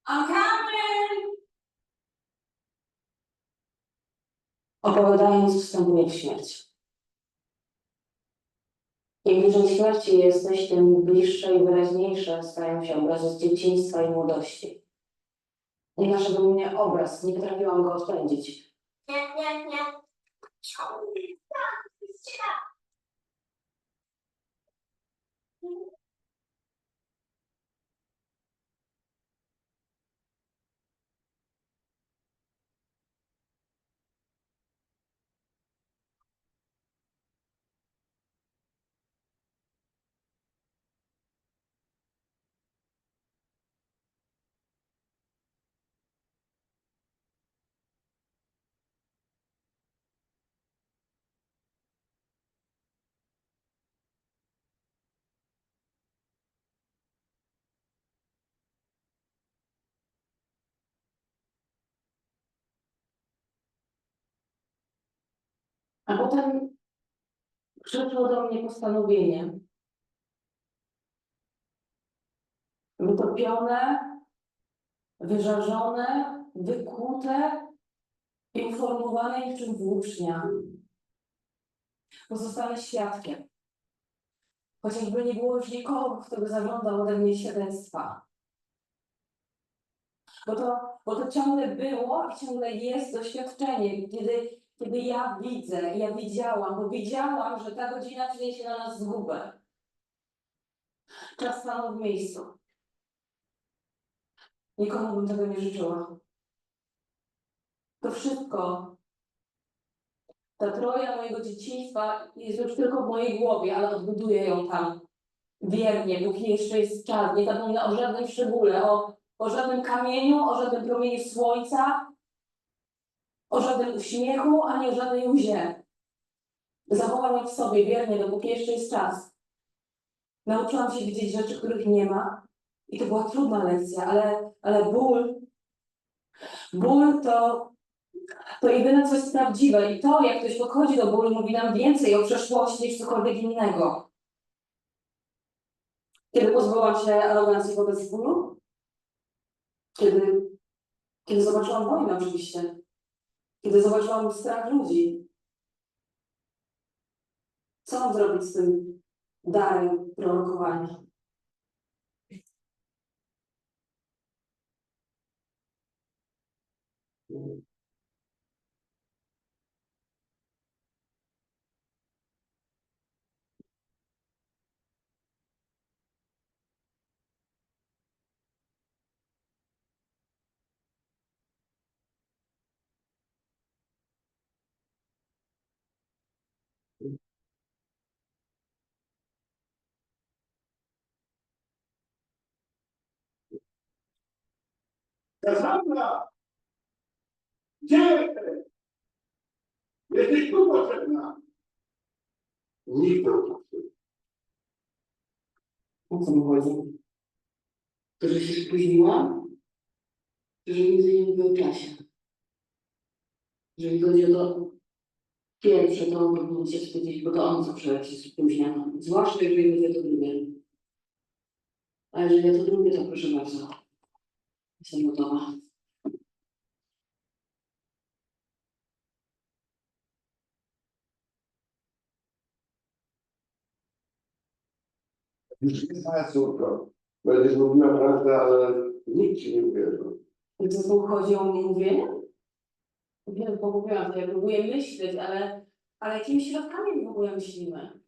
I'm coming! Opowiadając wstępuje w śmierć. Im bliżej śmierci jesteś, tym bliższe i wyraźniejsze stają się obrazy z dzieciństwa i młodości. Nie naszedł mnie obraz, nie potrafiłam go odpędzić. Nie. A potem przyszło do mnie postanowienie. Wytopione, wyżarzone, wykute i uformowane niczym włócznia. Pozostanę świadkiem. Chociażby nie było już nikogo, kto by zażądał ode mnie świadectwa. Bo to ciągle było i ciągle jest doświadczenie, kiedy ja widzę, ja widziałam, bo widziałam, że ta godzina przyniesie na nas zgubę. Czas stanął w miejscu. Nikomu bym tego nie życzyła. To wszystko, ta troja mojego dzieciństwa jest już tylko w mojej głowie, ale odbuduję ją tam wiernie, póki jeszcze jest czas. Nie zapomnę o żadnym szczególe, o żadnym kamieniu, o żadnym promieniu słońca, o żadnym uśmiechu, ani o żadnej łzie. Zachowam ją w sobie wiernie, dopóki jeszcze jest czas. Nauczyłam się widzieć rzeczy, których nie ma. I to była trudna lekcja, ale ból to jedyne, co jest prawdziwe. I to, jak ktoś podchodzi do bólu, mówi nam więcej o przeszłości niż cokolwiek innego. Kiedy pozbyłam się arogancji wobec bólu? Kiedy zobaczyłam wojnę oczywiście. Kiedy zobaczyłam strach ludzi. Co mam zrobić z tym darem prorokowania? Kassandra! Gdzie jesteś? Jesteś tu potrzebna. Nikt nie potrzebny. O co mi chodzi? To, że się spóźniłam? Że nigdy nie mówię o czasie. Jeżeli chodzi o to pierwsze, to powinien się wstydzić, bo to on zawsze jak się spóźnia. Zwłaszcza jeżeli mówię to drugie. A jeżeli ja to drugie, to proszę bardzo. Jestem gotowa. Już nie ma córko. Będziesz mówiła prawdę, ale nikt ci nie uwierzy. I co chodzi o mówienie? Wiem, bo mówiłam, że ja próbuję myśleć, ale jakimi środkami w ogóle myślimy?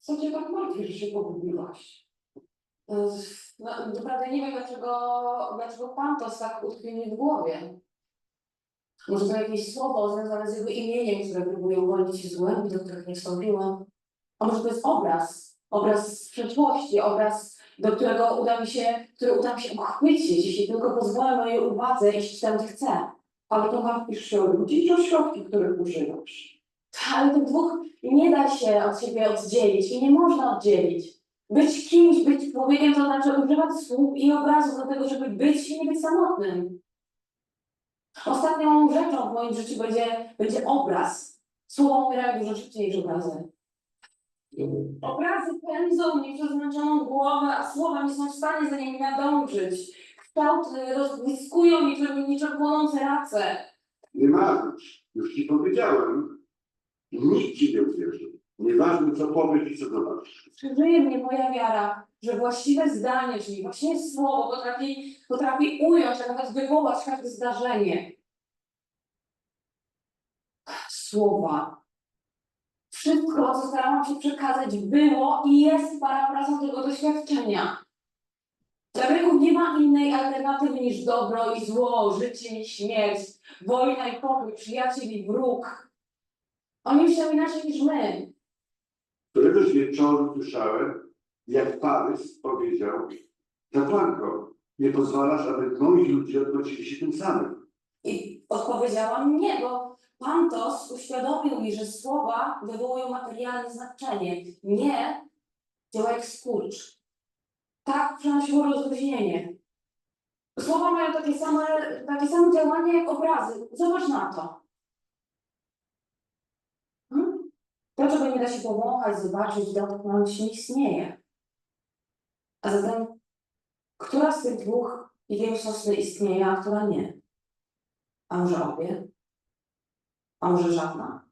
Co cię tak martwi, że się pogubiłaś? No, naprawdę nie wiem, dlaczego pan to tak utkwił mi w głowie. Może to jakieś słowo związane z jego imieniem, które próbuje uwolnić z głębi, do których nie wstąpiłam. A może to jest obraz z przeszłości, obraz, który uda mi się uchwycić, jeśli tylko pozwolę mojej uwadze iść tam, gdzie chcę. Ale to martwisz się o ludzi i o środki, których używasz. Ale tych dwóch nie da się od siebie oddzielić i nie można oddzielić. Być kimś, być człowiekiem, to znaczy używać słów i obrazów do tego, żeby być i nie być samotnym. Ostatnią rzeczą w moim życiu będzie obraz. Słowa umierają dużo szybciej niż obrazy. Obrazy pędzą mnie przez zmęczoną głowę, a słowa nie są w stanie za nimi nadążyć. Kształty rozbłyskują niczym płonące race. Nie martw, już ci powiedziałem. Nikt ci nie uwierzy. Nieważne co powiesz i co zobaczysz. Przeżyje mnie moja wiara, że właściwe zdanie, czyli właściwe słowo potrafi ująć, a nawet wywołać każde zdarzenie. Słowa. Wszystko, co starałam się przekazać, było i jest parafrazą tego doświadczenia. Dla Greków nie ma innej alternatywy niż dobro i zło, życie i śmierć, wojna i pokój, przyjaciel i wróg. Oni myślą inaczej niż my. Któregoś wieczoru słyszałem, jak Parys powiedział: kapłanko, nie pozwalasz, aby moi ludzie odnosili się tym samym. I odpowiedziałam nie, bo Pantos uświadomił mi, że słowa wywołują materialne znaczenie. Nie działa jak skurcz. Tak przynosiło rozluźnienie. Słowa mają takie same działanie jak obrazy. Zobacz na to. To, czego nie da się powąchać, zobaczyć, dotknąć, nie istnieje. A zatem, która z tych dwóch igieł sosny istnieje, a która nie? A może obie? A może żadna?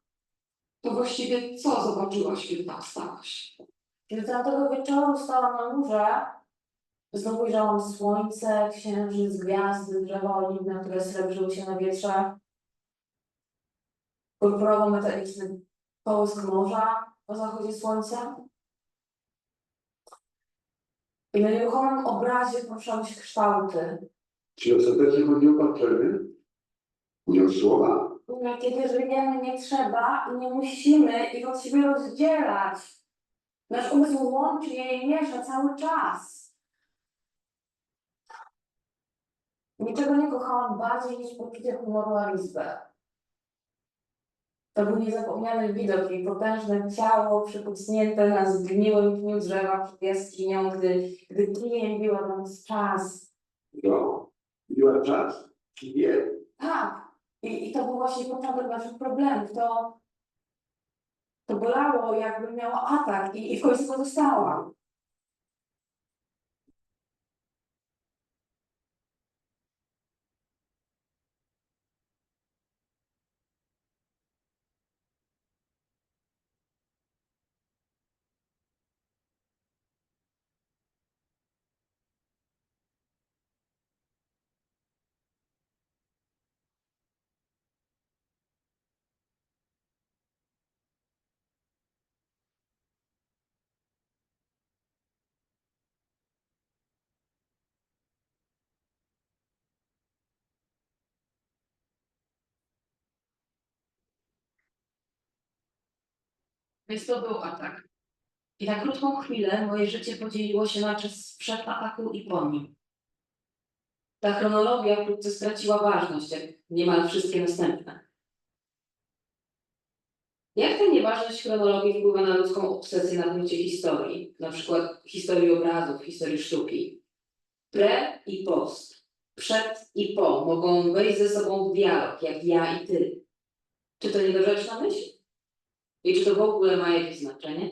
To właściwie co zobaczyłaś, kiedy tak stałaś? Kiedy tamtego wieczoru stałam na murze, znowu ujrzałam słońce, księżyc, gwiazdy, drzewa oliwne, które srebrzyły się na wietrze. Purpurowo-metaliczny połysk morza o zachodzie słońca. I na nieruchomym obrazie poruszały się kształty. Czy ostatecznie chodzi o patrzenie? Nie o słowa? Kiedy żyjemy, nie trzeba i nie musimy ich od siebie rozdzielać. Nasz umysł łączy je i miesza cały czas. Niczego nie kochałam bardziej niż poczucie humoru Arizbę. To był niezapomniany widok i potężne ciało przykucnięte na zgniłym pniu drzewa przed jaskinią, gdy kijem biła tam z czas. No, biła czas? Nie. Tak, i to był właśnie początek naszych problemów. To bolało, jakby miała atak i w końcu go dostała. Więc to był atak. I na krótką chwilę moje życie podzieliło się na czas sprzed ataku i po nim. Ta chronologia wkrótce straciła ważność, jak niemal wszystkie następne. Jak ta nieważność chronologii wpływa na ludzką obsesję na punkcie historii, na przykład historii obrazów, historii sztuki? Pre i post, przed i po mogą wejść ze sobą w dialog, jak ja i ty. Czy to niedorzeczna myśl? I czy to w ogóle ma jakieś znaczenie?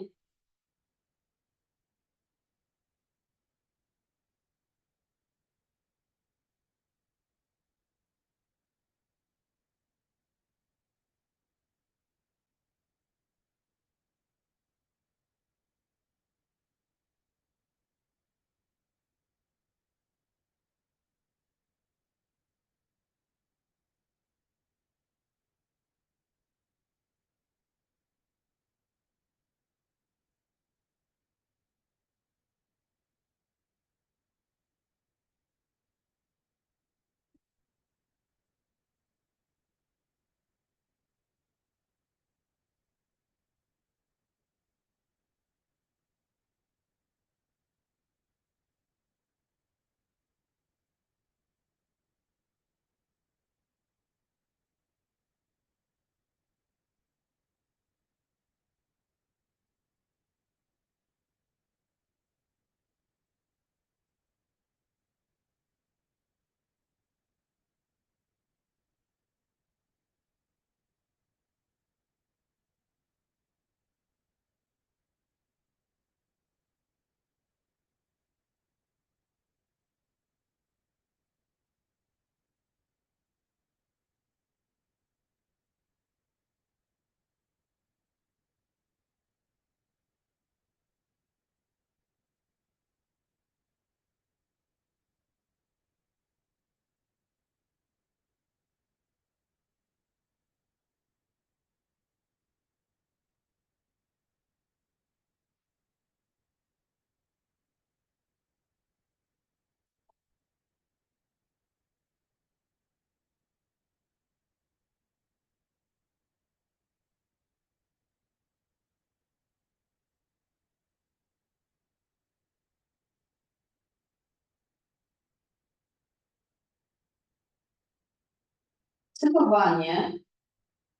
Cytowanie,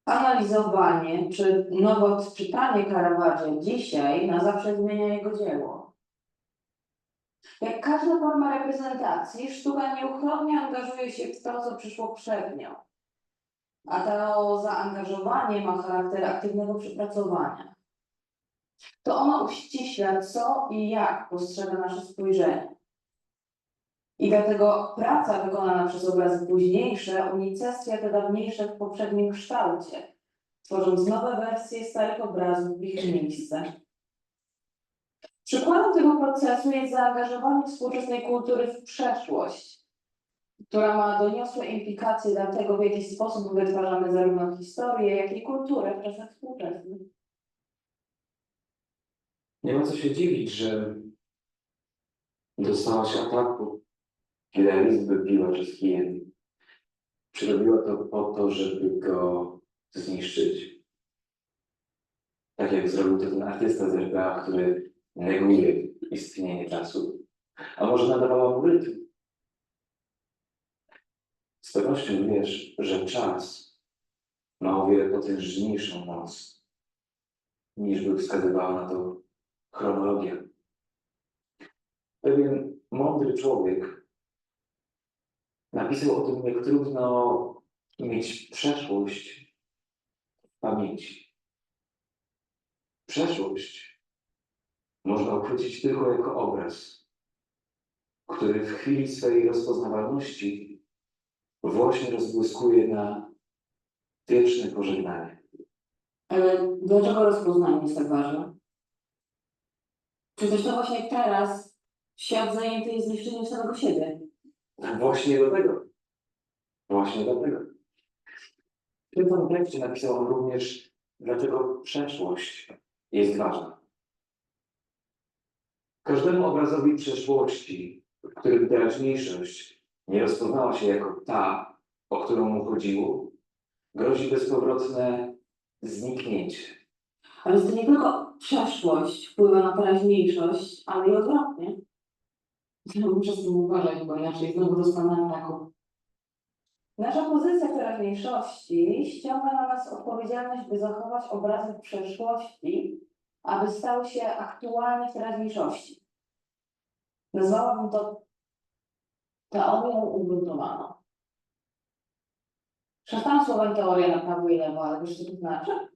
analizowanie czy nowe odczytanie Caravaggia dzisiaj na zawsze zmienia jego dzieło. Jak każda forma reprezentacji, sztuka nieuchronnie angażuje się w to, co przyszło przed nią. A to zaangażowanie ma charakter aktywnego przepracowania. To ono uściśla, co i jak postrzega nasze spojrzenie. I dlatego praca wykonana przez obrazy późniejsze unicestwia te dawniejsze w poprzednim kształcie, tworząc nowe wersje starych obrazów w ich miejsce. Przykładem tego procesu jest zaangażowanie współczesnej kultury w przeszłość, która ma doniosłe implikacje dla tego, w jaki sposób wytwarzamy zarówno historię, jak i kulturę w czasach współczesnych. Nie ma co się dziwić, że dostałaś ataku, kiedy Elizabeth biła przez kijem. Przyrobiła to po to, żeby go zniszczyć. Tak jak zrobił to ten artysta z RPA, który neguje istnienie czasu. A może nadawała mu rytm? Z pewnością wiesz, że czas ma o wiele potężniejszą moc, niż by wskazywała na to chronologia. Pewien mądry człowiek napisał o tym, jak trudno mieć przeszłość w pamięci. Przeszłość można uchwycić tylko jako obraz, który w chwili swojej rozpoznawalności właśnie rozbłyskuje na wieczne pożegnanie. Ale dlaczego rozpoznanie jest tak ważne? Przecież to właśnie teraz świat zajęty jest zniszczeniem samego siebie. Właśnie do tego. Właśnie dlatego. W tym kontekście napisał on również, dlaczego przeszłość jest ważna. Każdemu obrazowi przeszłości, w którym teraźniejszość nie rozpoznała się jako ta, o którą mu chodziło, grozi bezpowrotne zniknięcie. Ale to nie tylko przeszłość wpływa na teraźniejszość, ale i odwrotnie. Muszę z tym uważać, bo inaczej znowu dostanę ataku. Nasza pozycja w teraźniejszości ściąga na nas odpowiedzialność, by zachować obrazy przeszłości, aby stały się aktualne w teraźniejszości. Nazwałabym to teorią ugruntowaną. Przestanę słowem teoria na prawo i lewo, ale wiesz, co to znaczy?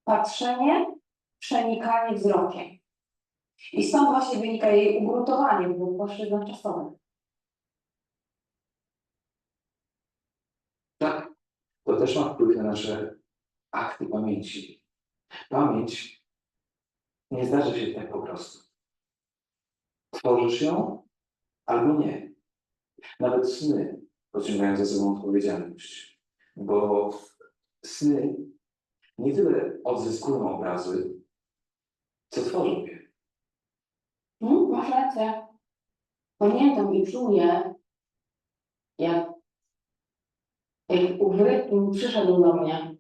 Patrzenie, przenikanie wzrokiem. I stąd właśnie wynika jej ugruntowanie w dwóch płaszczyznach czasowych. Tak, to też ma wpływ na nasze akty pamięci. Pamięć nie zdarza się tak po prostu. Tworzysz ją albo nie. Nawet sny pociągają za sobą odpowiedzialność, bo sny nie tyle odzyskują obrazy, co tworzą je. Masz rację. Pamiętam i czuję, jak ów rytm przyszedł do mnie.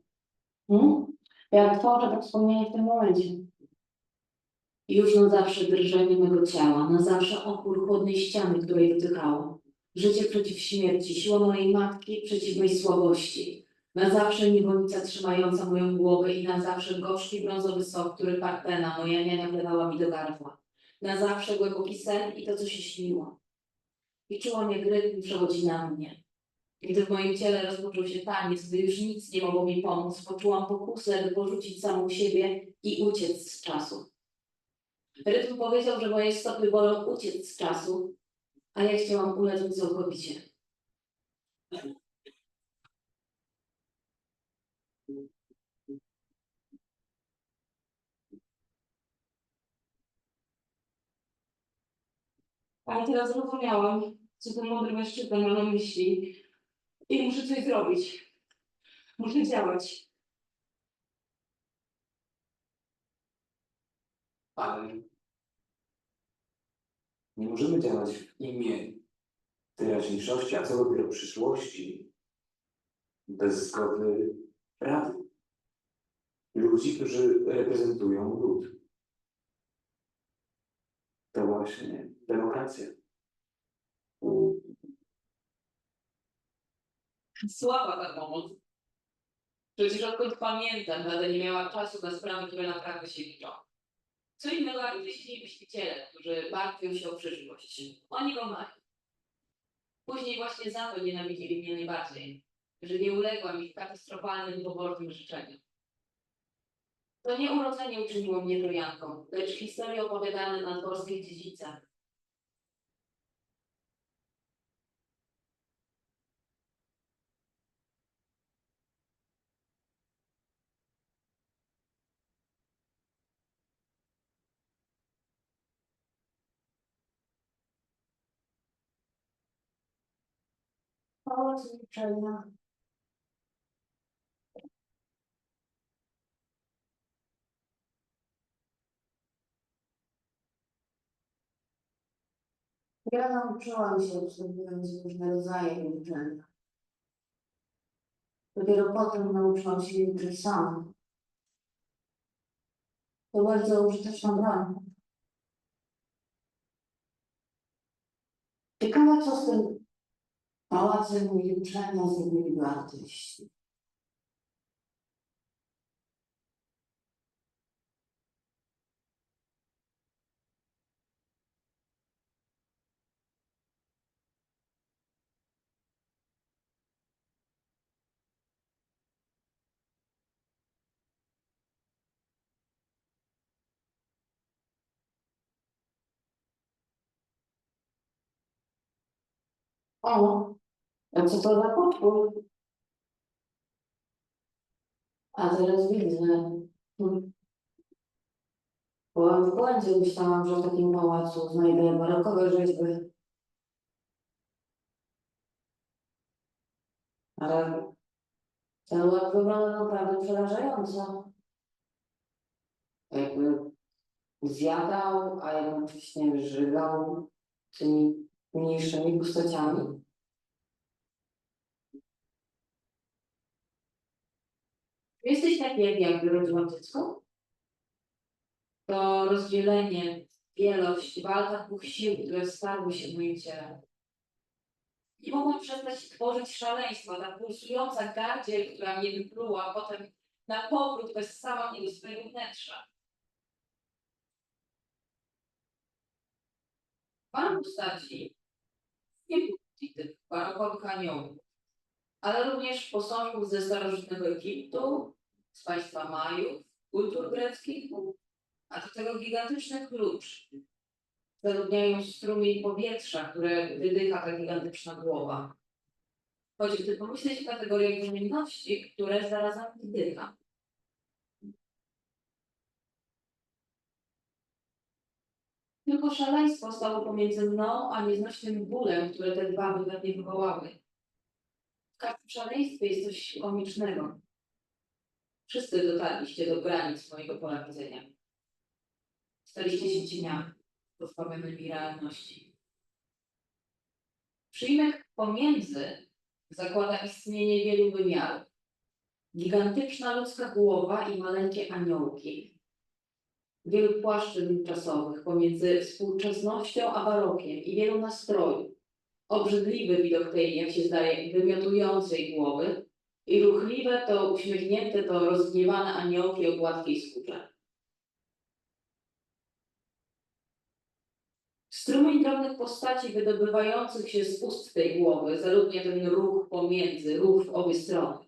Jak tworzę to wspomnienie w tym momencie. Już na zawsze drżenie mego ciała, na zawsze opór chłodnej ściany, której dotykało. Życie przeciw śmierci, siła mojej matki przeciw mej słabości. Na zawsze niewolnica trzymająca moją głowę i na zawsze gorzki brązowy sok, który Partena, moja niania, wlewała mi do gardła. Na zawsze głęboki sen i to, co się śniło. I czułam, jak rytm przechodzi na mnie. Gdy w moim ciele rozpoczął się taniec, gdy już nic nie mogło mi pomóc, poczułam pokusę, by porzucić samą siebie i uciec z czasu. Rytm powiedział, że moje stopy wolą uciec z czasu, a ja chciałam ulec całkowicie. Ale teraz zrozumiałam, co ten mądry mężczyzna ma na myśli i muszę coś zrobić. Muszę działać. Ale nie możemy działać w imię teraźniejszości, a co dopiero przyszłości, bez zgody Rady. Ludzi, którzy reprezentują lud. To właśnie demokracja. Słaba ta pomoc. Przecież odkąd pamiętam, Rada nie miała czasu na sprawy, które naprawdę się liczą. Co innego artyści i myśliciele, którzy martwią się o przyszłość. Oni go mają. Później właśnie za to nienawidzili mnie najbardziej, że nie uległam ich katastrofalnym, pobożnym życzeniom. To nie urodzenie uczyniło mnie trojanką, lecz historie opowiadane na dworskich dziedzicach. Pałac milczenia. Ja nauczyłam się obserwując różne rodzaje milczenia. Dopiero potem nauczyłam się milczeć sam. To bardzo użyteczna broń. Ciekawe, co z tym pałacem milczenia zrobili artyści. O, a co to za potwór? A teraz widzę. Byłam w błędzie, myślałam, że w takim pałacu znajdę barokowe rzeźby. Ale ten łeb wygląda naprawdę przerażająco. Jakby zjadał, a jednocześnie żygał tymi mniejszymi postaciami. Jesteś taki jak wyrodziłam dziecko? To rozdzielenie, wielość, walka dwóch sił, które starły się w moim ciele. Nie mogłam przestać tworzyć szaleństwa, ta pulsująca gardziel, która mnie wypluła, a potem na powrót wessała mnie do swojego wnętrza. Mam postaci, nie tych barokowych aniołów, ale również posągów ze starożytnego Egiptu, z państwa Majów, kultur greckich, a do tego gigantyczny klucz. Zaludniają strumień powietrza, które wydycha ta gigantyczna głowa. Choć gdy pomyśleć w kategoriach umiejętności, które zarazem wydycha. Tylko szaleństwo stało pomiędzy mną a nieznośnym bólem, które te dwa we mnie wywołały. W każdym szaleństwie jest coś komicznego. Wszyscy dotarliście do granic mojego pola widzenia. Staliście się cieniami, pozbawionymi realności. Przyjmek pomiędzy zakłada istnienie wielu wymiarów. Gigantyczna ludzka głowa i maleńkie aniołki. Wielu płaszczyzn czasowych pomiędzy współczesnością a barokiem i wielu nastrojów. Obrzydliwy widok tej, jak się zdaje, wymiotującej głowy i ruchliwe to uśmiechnięte to rozgniewane aniołki o gładkiej skórze. Strumień drobnych postaci wydobywających się z ust tej głowy zaludnia ten ruch pomiędzy, ruch w obie strony.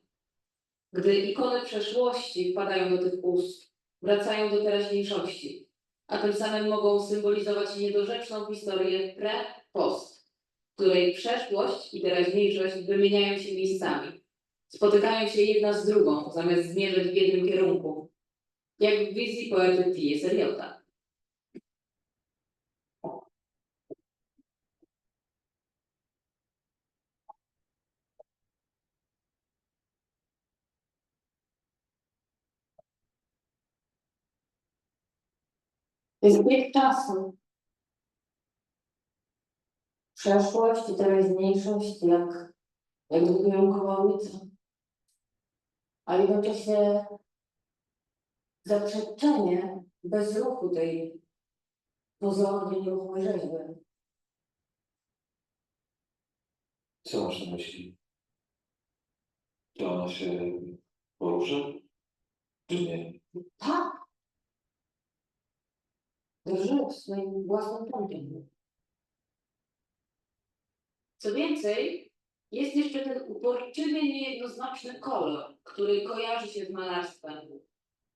Gdy ikony przeszłości wpadają do tych ust, wracają do teraźniejszości, a tym samym mogą symbolizować niedorzeczną historię pre-post, w której przeszłość i teraźniejszość wymieniają się miejscami, spotykają się jedna z drugą, zamiast zmierzać w jednym kierunku, jak w wizji poety T.S. Eliota. Jest bieg czasu. Przeszłość i teraźniejszość jak dwukierunkowa ulica. A jednocześnie zaprzeczenie bez ruchu tej pozornie nieruchomej rzeźby. Co masz na myśli? Czy ona się porusza? Czy nie? Tak! Drży swoim własnym tempem. Co więcej, jest jeszcze ten uporczywie niejednoznaczny kolor, który kojarzy się z malarstwem.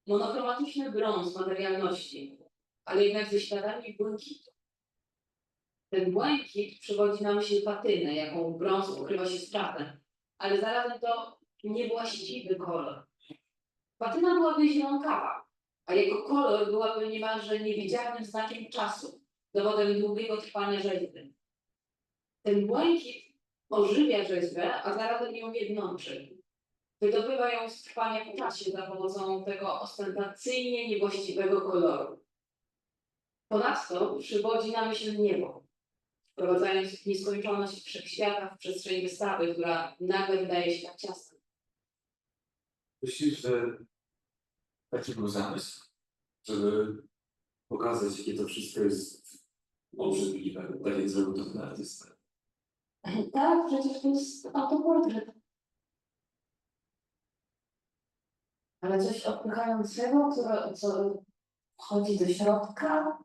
Monochromatyczny brąz materialności, ale jednak ze śladami błękitu. Ten błękit przywodzi na myśl patynę, jaką brąz pokrywa się z czasem, ale zarazem to niewłaściwy kolor. Patyna byłaby zielonkava, a jego kolor byłaby niemalże niewidzialnym znakiem czasu, dowodem długiego trwania rzeźby. Ten błękit ożywia rzeźbę, a zarazem ją jednoczy. Wydobywa ją z trwania w czasie za pomocą tego ostentacyjnie niewłaściwego koloru. Ponadto przywodzi na myśl niebo, wprowadzając w nieskończoność wszechświata w przestrzeni wystawy, która nagle wydaje się tak ciasna. Myślisz, że taki był zamysł, żeby pokazać, jakie to wszystko jest obrzydliwe, tak jak zrobił to ten artysta? Tak, przecież to jest autoportret. Ale coś odpychającego, co wchodzi do środka.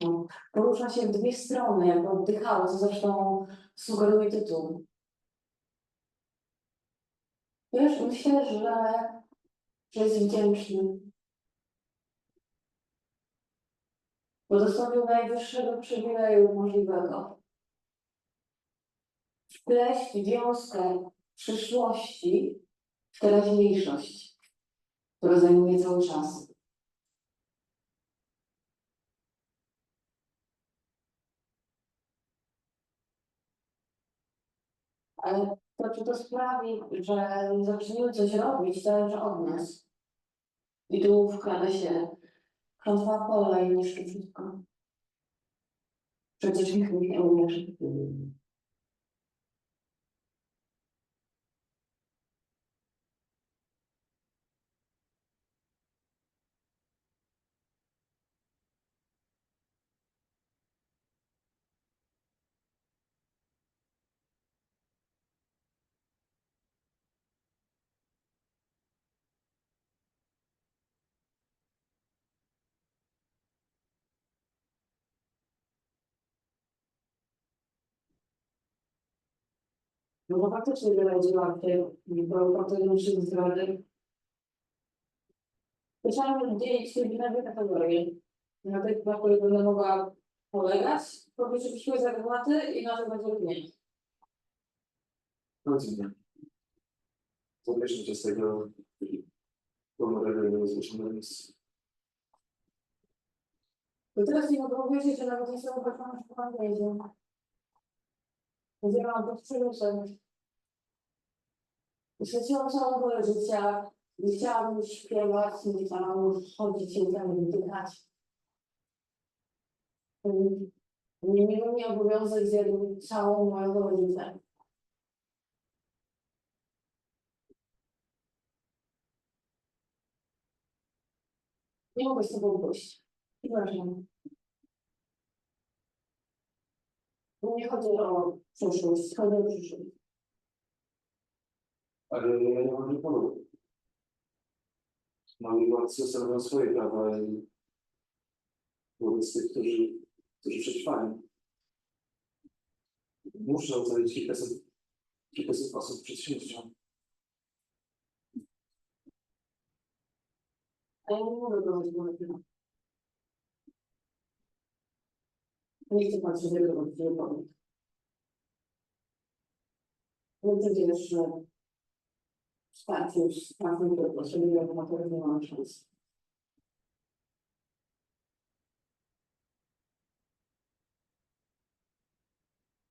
No, porusza się w dwie strony, jakby oddychało, co zresztą sugeruje tytuł. Wiesz, myślę, że jest wdzięczny. Pozostąpił najwyższego przywileju możliwego. Wpleść wiązkę przyszłości w teraźniejszość, która zajmuje cały czas. Ale to, czy to sprawi, że zaczniemy coś robić, zależy od nas. I tu wkrada się klątwa pola i niszczy wszystko. Przecież nikt nie uwierzy. No bo faktycznie wyraziła w tej, bo potem się zdrady. Chciałam dzielić się na dwie kategorie. Na tych, na których będę mogła polegać, robić przyszłe zagmaty i na tym będzie mniej. Rozumiem. Zabierzmy się z tego pomodelu niezwyczajnego miejsca. To teraz nie mogę uwierzyć, że nawet nie są obecne w pandemii. Gdzie mam pod przymusem. Śledziłam całą wolę życia. Nie chciałam już śpiewać, nie chciałam już chodzić i tam wydychać. Nie miał mi obowiązek zjadł całą moją wolę życia. Nie mogę z tobą pójść. Przepraszam. Nie chodzi o przyszłość, chodzi o przyszłość. Ale ja nie mam wyboru. Moi władcy stanowią swoje prawa i wobec tych, którzy przetrwali. Muszę ocalić kilkaset osób przed śmiercią. A ja nie mogę prowadzić monopolu. Nie chcę patrzeć, jak to będzie pomóc. No przecież, że wsparcie już z każdym, który potrzebuje obywateli, nie mamy szans.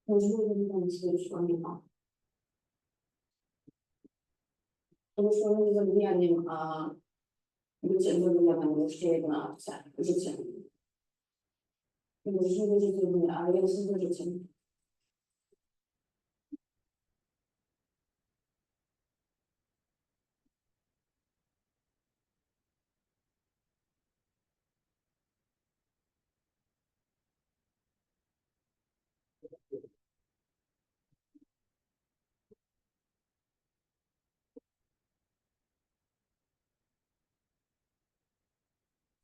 Możliwe, że tam sobie już nie ma. To wyszło nie zabijaniem, a byciem zabijanym jeszcze jedna opcja. Życie. Możliwe, że to nie, ale ja jestem za życiem.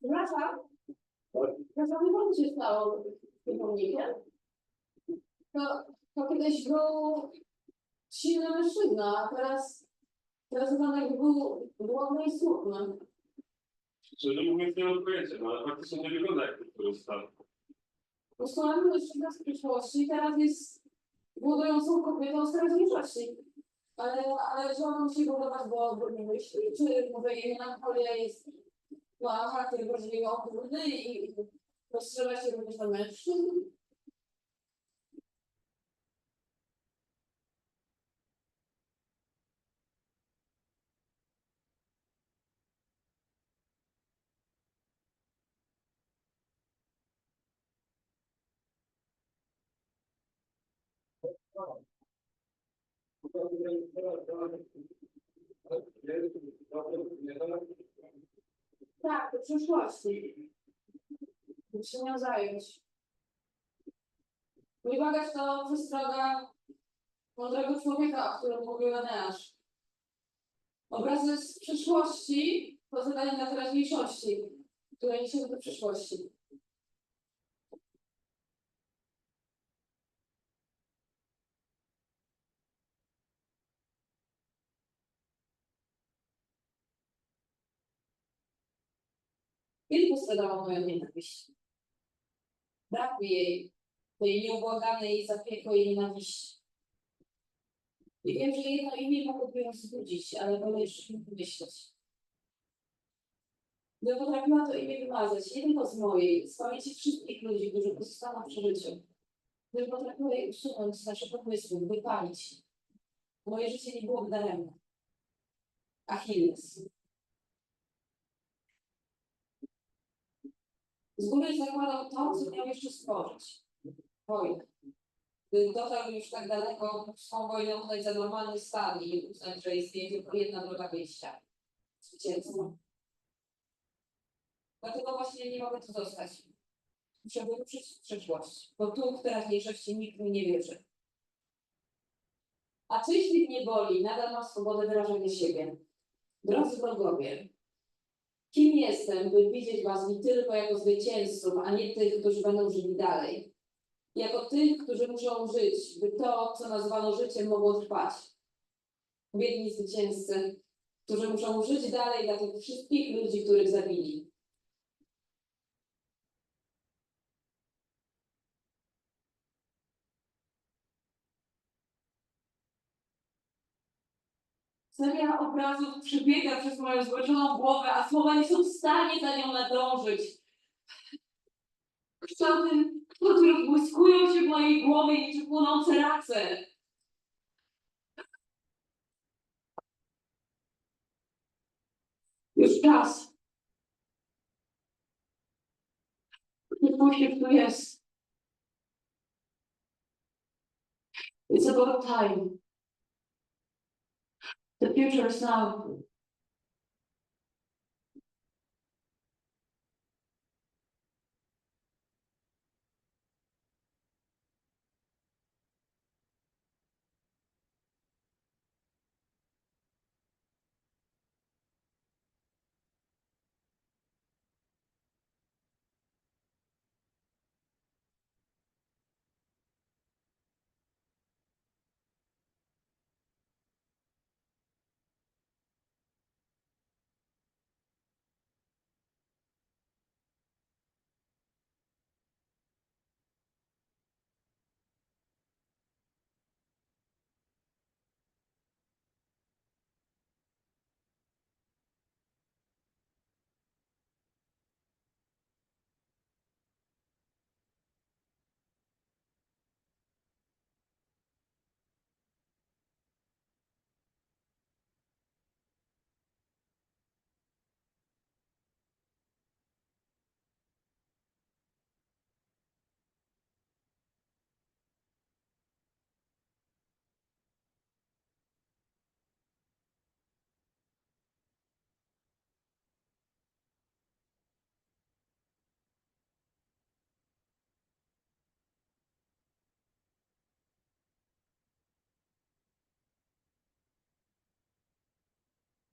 Przepraszam, czasami wam się stało z tym pomnikiem? To kiedyś był silny mężczyzna, a teraz on jakby był głodny i smutny. Szczerze mówiąc, nie mam pojęcia, no ale faktycznie nie wygląda jak który stan. Posłałem mężczyzna z przyszłości, teraz jest głodującą kobietą z teraźniejszości. Ale że on musi budować do nie myśli, czy mówię, jej melancholia jest, ma charakter bardziej ogólny i rozstrzela się również na mężczyzn. Tak, do przyszłości. Musimy się nią zająć. Nie bogać to przestroga mądrego człowieka, o którym mówił Eneasz. Obrazy z przyszłości to zadanie dla teraźniejszości, które niesiemy do przyszłości. Kiedy postradała moją nienawiść? Brakuje jej tej nieubłaganej zapiekłej nienawiści. I wiem, że jedno imię mogłoby ją wzbudzić, ale wolę już nie myśleć. Gdybym potrafiła to imię wymazać, nie tylko z mojej, z pamięci wszystkich ludzi, którzy pozostaną przy życiu. Gdybym potrafiła je usunąć z naszych pomysłów, wypalić. Moje życie nie byłoby daremne. Achilles. Z góry zakładał to, co miał jeszcze stworzyć. Wojnę. Gdy dotarł już tak daleko, z tą wojną uznać za normalny stan i uznać, że istnieje tylko jedna droga wyjścia. Zwycięstwo. Dlatego właśnie nie mogę tu zostać. Muszę wyruszyć w przyszłość, bo tu w teraźniejszości nikt mi nie wierzy. A czy jeśli mnie boli, nadal mam swobodę wyrażania siebie? Drodzy wrogowie, kim jestem, by widzieć was nie tylko jako zwycięzców, a nie tych, którzy będą żyli dalej? Jako tych, którzy muszą żyć, by to, co nazwano życiem, mogło trwać. Biedni zwycięzcy, którzy muszą żyć dalej dla tych wszystkich ludzi, których zabili. Seria obrazów przebiega przez moją złoczoną głowę, a słowa nie są w stanie za nią nadążyć. Kształty rozbłyskują się w mojej głowie niczym płonące race. Już czas. Przypuśćcie, tu jest. It's about time. The future is now.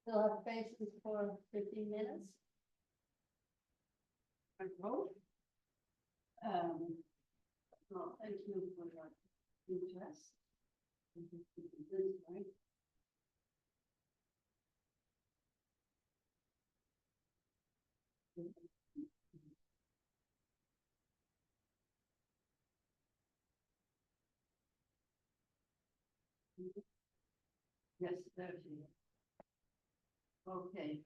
So our faces for 15 minutes. I hope. Well, thank you for your interest. Right? Yes, there she is. Okay.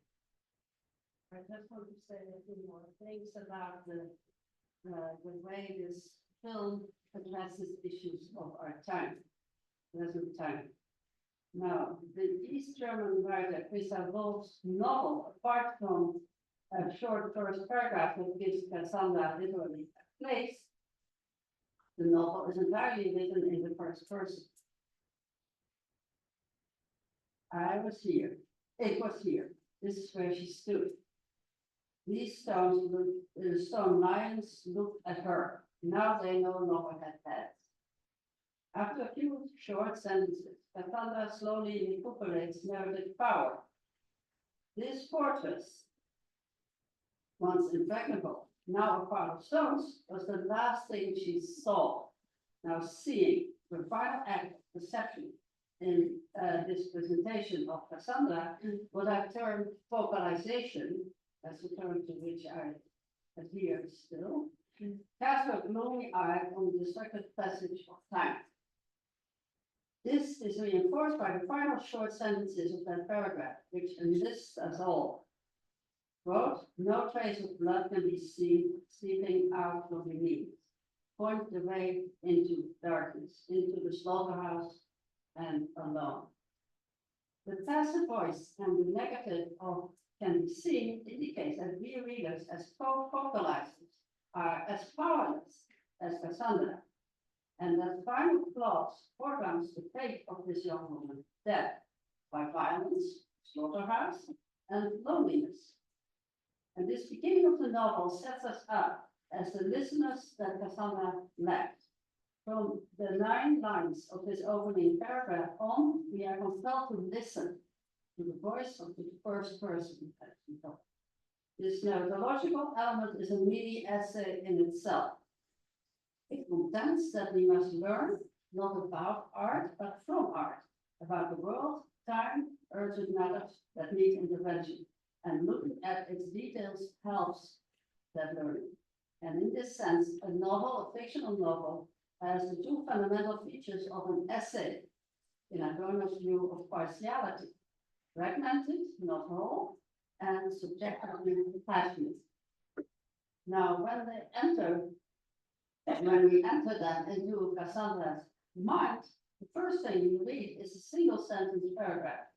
I just want to say a few more things about the way this film addresses issues of our time, present time. Now, the East German writer Christa Wolf's novel, apart from a short first paragraph that gives Cassandra literally a place, the novel is entirely written in the first person. I was here. It was here. This is where she stood. These stone lions looked at her. Now they no longer had heads. After a few short sentences, Cassandra slowly recuperates narrative power. This fortress, once impregnable, now a pile of stones, was the last thing she saw. Now seeing the final act of perception in this presentation of Cassandra, what I've termed focalization, that's the term to which I adhere still, cast her gloomy eye on the destructive passage of time. This is reinforced by the final short sentences of that paragraph, which enlists us all. Quote, no trace of blood can be seen seeping out from beneath. Point the way into darkness, into the slaughterhouse and alone. The tacit voice and the negative of can be seen indicates that we readers as co-vocalizers are as powerless as Cassandra. And that final clause foregrounds the fate of this young woman, death by violence, slaughterhouse, and loneliness. And this beginning of the novel sets us up as the listeners that Cassandra left. From the 9 lines of this opening paragraph on, we are compelled to listen to the voice of the first person as we talk. This narratological element is a mini essay in itself. It contends that we must learn not about art, but from art, about the world, time, urgent matters that need intervention. And looking at its details helps that learning. And in this sense, a novel, a fictional novel, has the 2 fundamental features of an essay in Adorno's view of partiality: fragmented, not whole, and subjectively passionate. Now, when we enter that into Cassandra's mind, the first thing you read is a single sentence paragraph.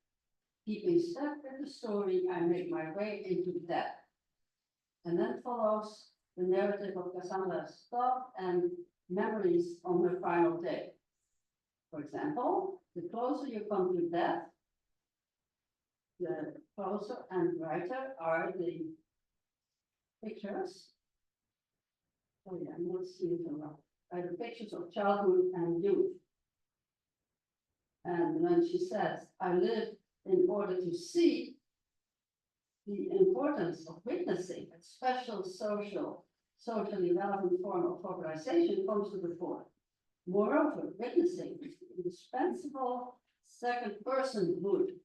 Keeping step with the story, I make my way into death. And then follows the narrative of Cassandra's thought and memories on her final day. For example, the closer you come to death, the closer and brighter are the pictures. Oh yeah, I'm not seeing them well. Are the pictures of childhood and youth. And when she says, I live in order to see, the importance of witnessing, a special socially relevant form of organization, comes to the fore. Moreover, witnessing is the indispensable second personhood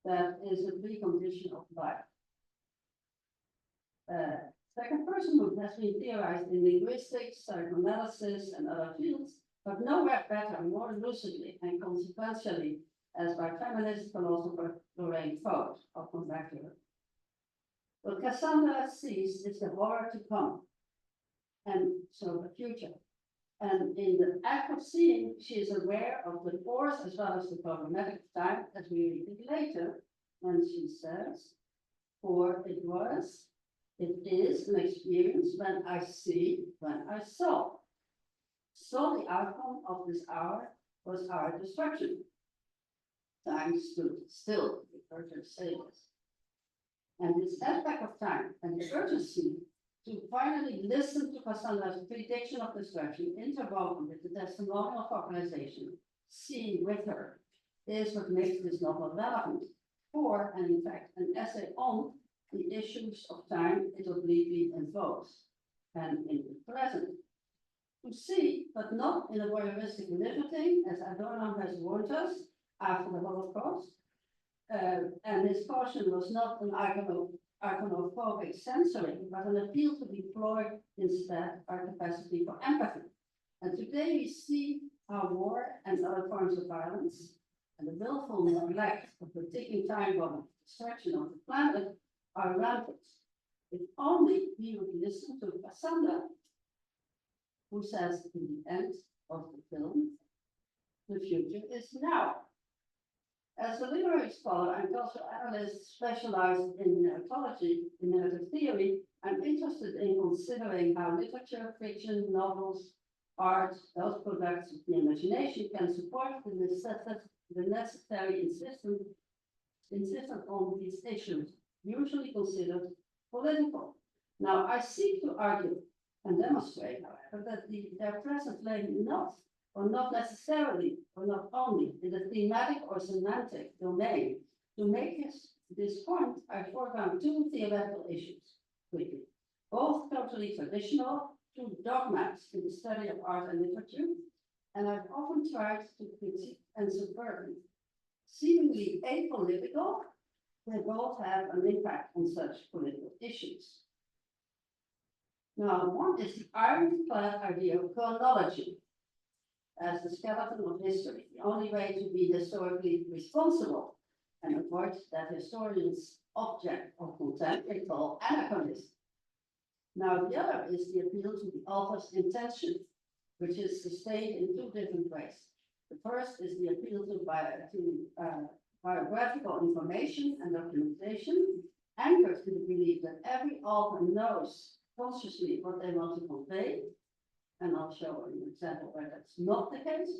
that is a precondition of life. Second personhood has been theorized in linguistics, psychoanalysis, and other fields, but nowhere better, more lucidly and consequentially as by feminist philosopher Lorraine Fout. I'll come back to her. What Cassandra sees is the horror to come, and so the future. And in the act of seeing, she is aware of the force as well as the problematic time, as we read it later, when she says, for it is an experience when I see, when I saw. So the outcome of this hour was our destruction. Time stood still, the urgent sailors. And this aspect of time and the urgency to finally listen to Cassandra's prediction of destruction, interwoven with the testimonial of organization, seeing with her, is what makes this novel relevant for, and in fact, an essay on the issues of time it obliquely invokes, and in the present. To see, but not in a voyeuristic liberty, as Adorno has warned us after the Holocaust, and his caution was not an iconophobic censoring, but an appeal to deploy instead our capacity for empathy. And today we see how war and other forms of violence and the willful neglect of the ticking time bomb of destruction of the planet are rampant. If only we would listen to Cassandra, who says in the end of the film, the future is now. As a literary scholar and cultural analyst specialized in narratology, in narrative theory, I'm interested in considering how literature, fiction, novels, art, those products of the imagination can support the necessary insistence on these issues, usually considered political. Now, I seek to argue and demonstrate, however, that their presence lay not necessarily, or not only, in the thematic or semantic domain. To make this point, I foreground 2 theoretical issues quickly, both totally traditional, 2 dogmas in the study of art and literature, and I've often tried to critique and subvert them. Seemingly apolitical, they both have an impact on such political issues. Now, one is the ironclad idea of chronology as the skeleton of history, the only way to be historically responsible and avoid that historians' object of contempt they call anachronism. Now, the other is the appeal to the author's intention, which is sustained in two different ways. The first is the appeal to biographical information and documentation, anchored in the belief that every author knows consciously what they want to convey. And I'll show an example where that's not the case.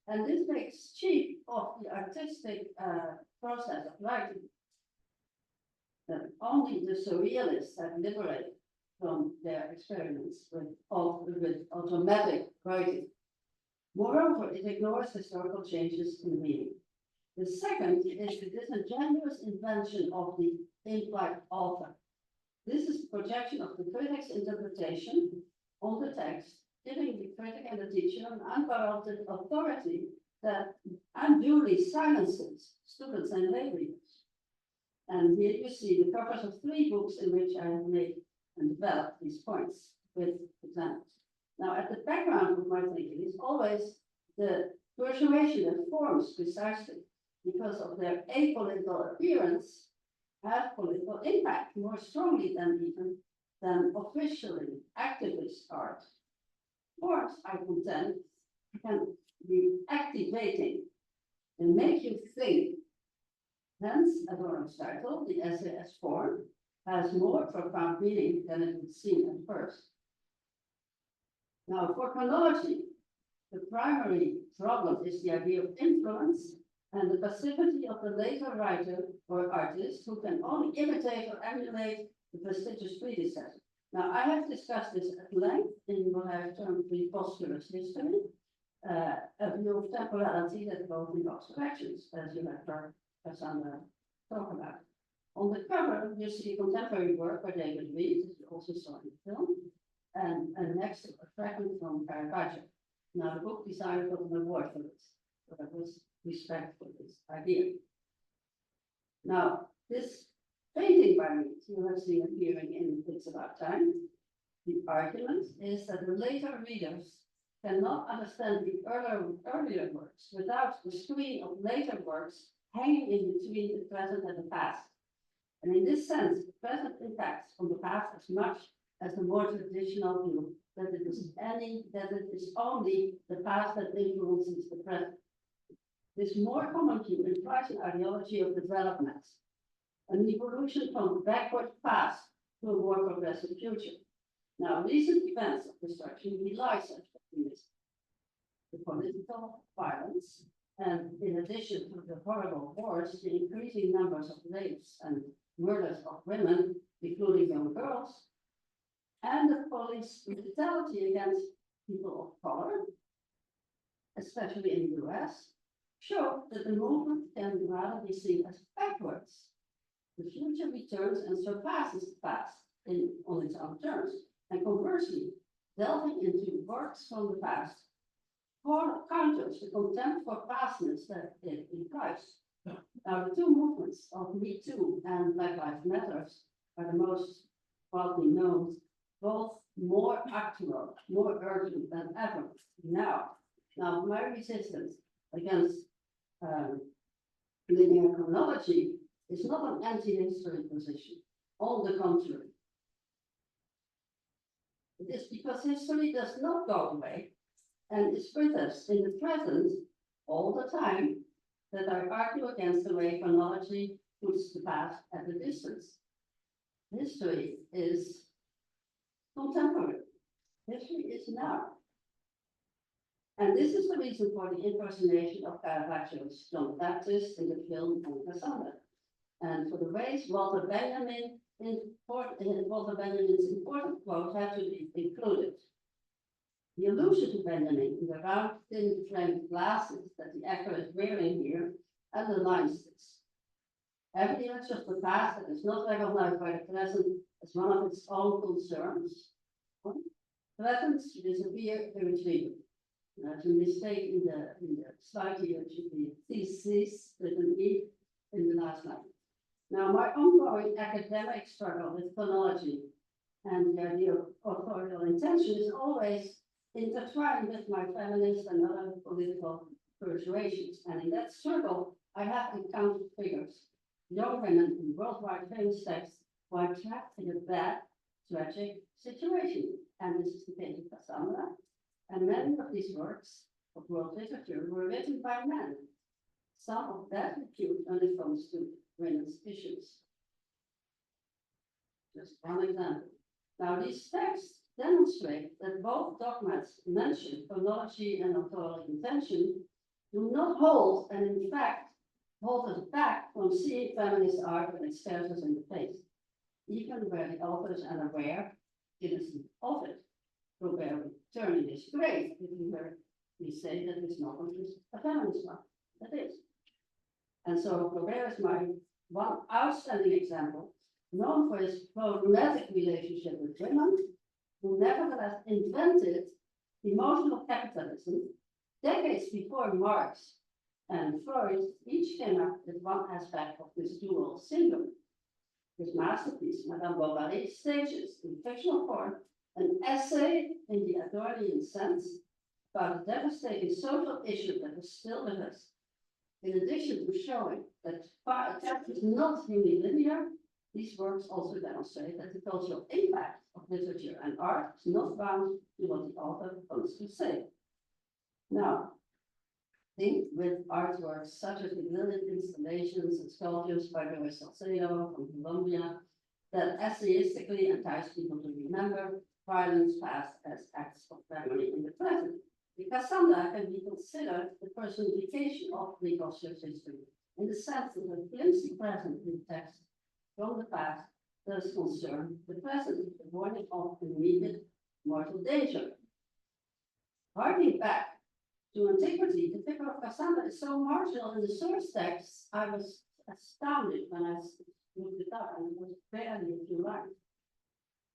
And this makes cheap of the artistic process of writing. That only the surrealists have liberated from their experiments with automatic writing. Moreover, it ignores historical changes in meaning. The second is the disingenuous invention of the implied author. This is projection of the critic's interpretation on the text, giving the critic and the teacher an unwarranted authority that unduly silences students and lay readers. And here you see the covers of 3 books in which I have made and developed these points with examples. Now, at the background of my thinking is always the persuasion that forms precisely because of their apolitical appearance have political impact more strongly than officially activist art. Forms, I contend, can be activating and make you think. Hence, as Aristotle, the essay as form has more profound meaning than it would seem at first. Now, for chronology, the primary problem is the idea of influence and the passivity of the later writer or artist who can only imitate or emulate the prestigious predecessor. Now, I have discussed this at length in what I have termed preposterous history, a view of temporality that goes in both directions, as you have heard Cassandra talk about. On the cover, you see contemporary work by David Reed, as you also saw in the film, and next to a fragment from Caravaggio. Now, the book designer got an award for this, so that was respect for this idea. Now, this painting by me, you have seen appearing in It's About Time. The argument is that the later readers cannot understand the earlier works without the screen of later works hanging in between the present and the past. And in this sense, the present impacts on the past as much as the more traditional view that it is only the past that influences the present. This more common view implies an ideology of development, an evolution from backward past to a more progressive future. Now, recent events of destruction belie such optimism. The political violence, and in addition to the horrible wars, the increasing numbers of rapes and murders of women, including young girls, and the police brutality against people of color, especially in the US, show that the movement can rather be seen as backwards. The future returns and surpasses the past on its own terms, and conversely, delving into works from the past counters the contempt for pastness that it implies. Now, the two movements of Me Too and Black Lives Matter are the most widely known, both more actual, more urgent than ever now. Now, my resistance against linear chronology is not an anti-history position. On the contrary, it is because history does not go away and is with us in the present all the time that I argue against the way chronology puts the past at a distance. History is contemporary. History is now. And this is the reason for the impersonation of Caravaggio's John the Baptist in the film on Cassandra, and for the ways Walter Benjamin's important quote had to be included. The allusion to Benjamin in the round, thin framed glasses that the actor is wearing here underlines this. Every image of the past that is not recognized by the present as one of its own concerns threatens to disappear irretrievably. There's a mistake in the slide here. It should be thesis with an E in the last line. Now, my ongoing academic struggle with chronology And the idea of authorial intention is always intertwined with my feminist and other political persuasions. And in that circle, I have encountered figures, young women in worldwide famous texts who are trapped in a bad, tragic situation. And this is the case of Cassandra. And many of these works of world literature were written by men. Some of that repute when it comes to women's issues. Just one example. Now, these texts demonstrate that both dogmas mention chronology and authorial intention do not hold, and in fact, hold us back from seeing feminist art when it stares us in the face, even where the authors are aware innocent of it. Robert turning his grave, where we say that this novel is a feminist one. That is. And so Robert is my one outstanding example, known for his problematic relationship with women, who nevertheless invented emotional capitalism decades before Marx and Freud each came up with one aspect of this dual syndrome. His masterpiece, Madame Bovary, stages in fictional form an essay in the Adornian sense about a devastating social issue that is still with us. In addition to showing that text is not unilinear, these works also demonstrate that the cultural impact of literature and art is not bound to what the author wants to say. Now, think with artworks such as the brilliant installations and sculptures by Luis Salcedo from Colombia that essayistically entice people to remember violence past as acts of memory in the present. The Cassandra can be considered the personification of reconstructive history in the sense that a glimpse present in the text from the past does concern the present, the warning of immediate mortal danger. Harking back to antiquity, the figure of Cassandra is so marginal in the source texts, I was astounded when I looked it up, and it was barely a few lines.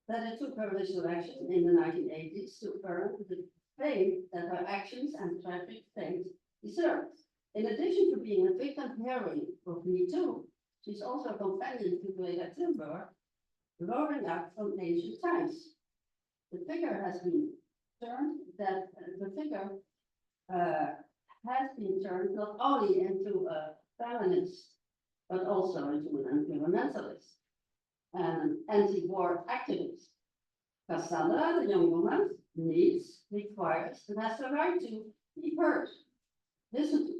That it took her resurrection in the 1980s to earn the fame that her actions and tragic fate deserved. In addition to being a victim heroine of Me Too, she's also a companion to Greta Thunberg, roaring up from ancient times. The figure has been turned not only into a feminist, but also into an environmentalist and an anti-war activist. Cassandra, the young woman, requires, and has the right to be heard. Listen to.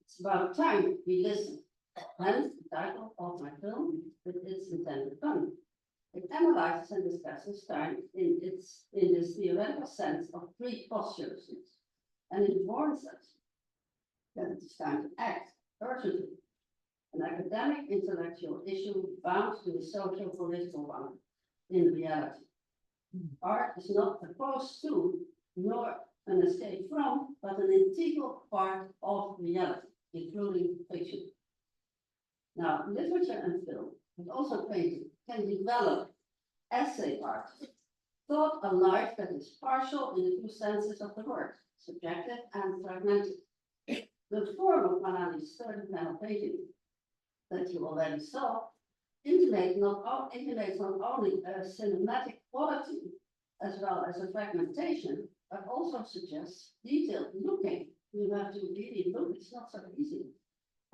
It's about time we listen. Hence the title of my film with its intended fun. It analyzes and discusses time in this theoretical sense of preposterousness, and it warns us that it is time to act urgently. An academic intellectual issue bound to a social political one in reality. Art is not opposed to, nor an escape from, but an integral part of reality, including fiction. Now, literature and film, but also painting, can develop essay art, thought a life that is partial in the two senses of the word, subjective and fragmented. The form of Manali's third panel painting that you already saw intimates not only a cinematic quality as well as a fragmentation, but also suggests detailed looking. You have to really look, it's not so easy.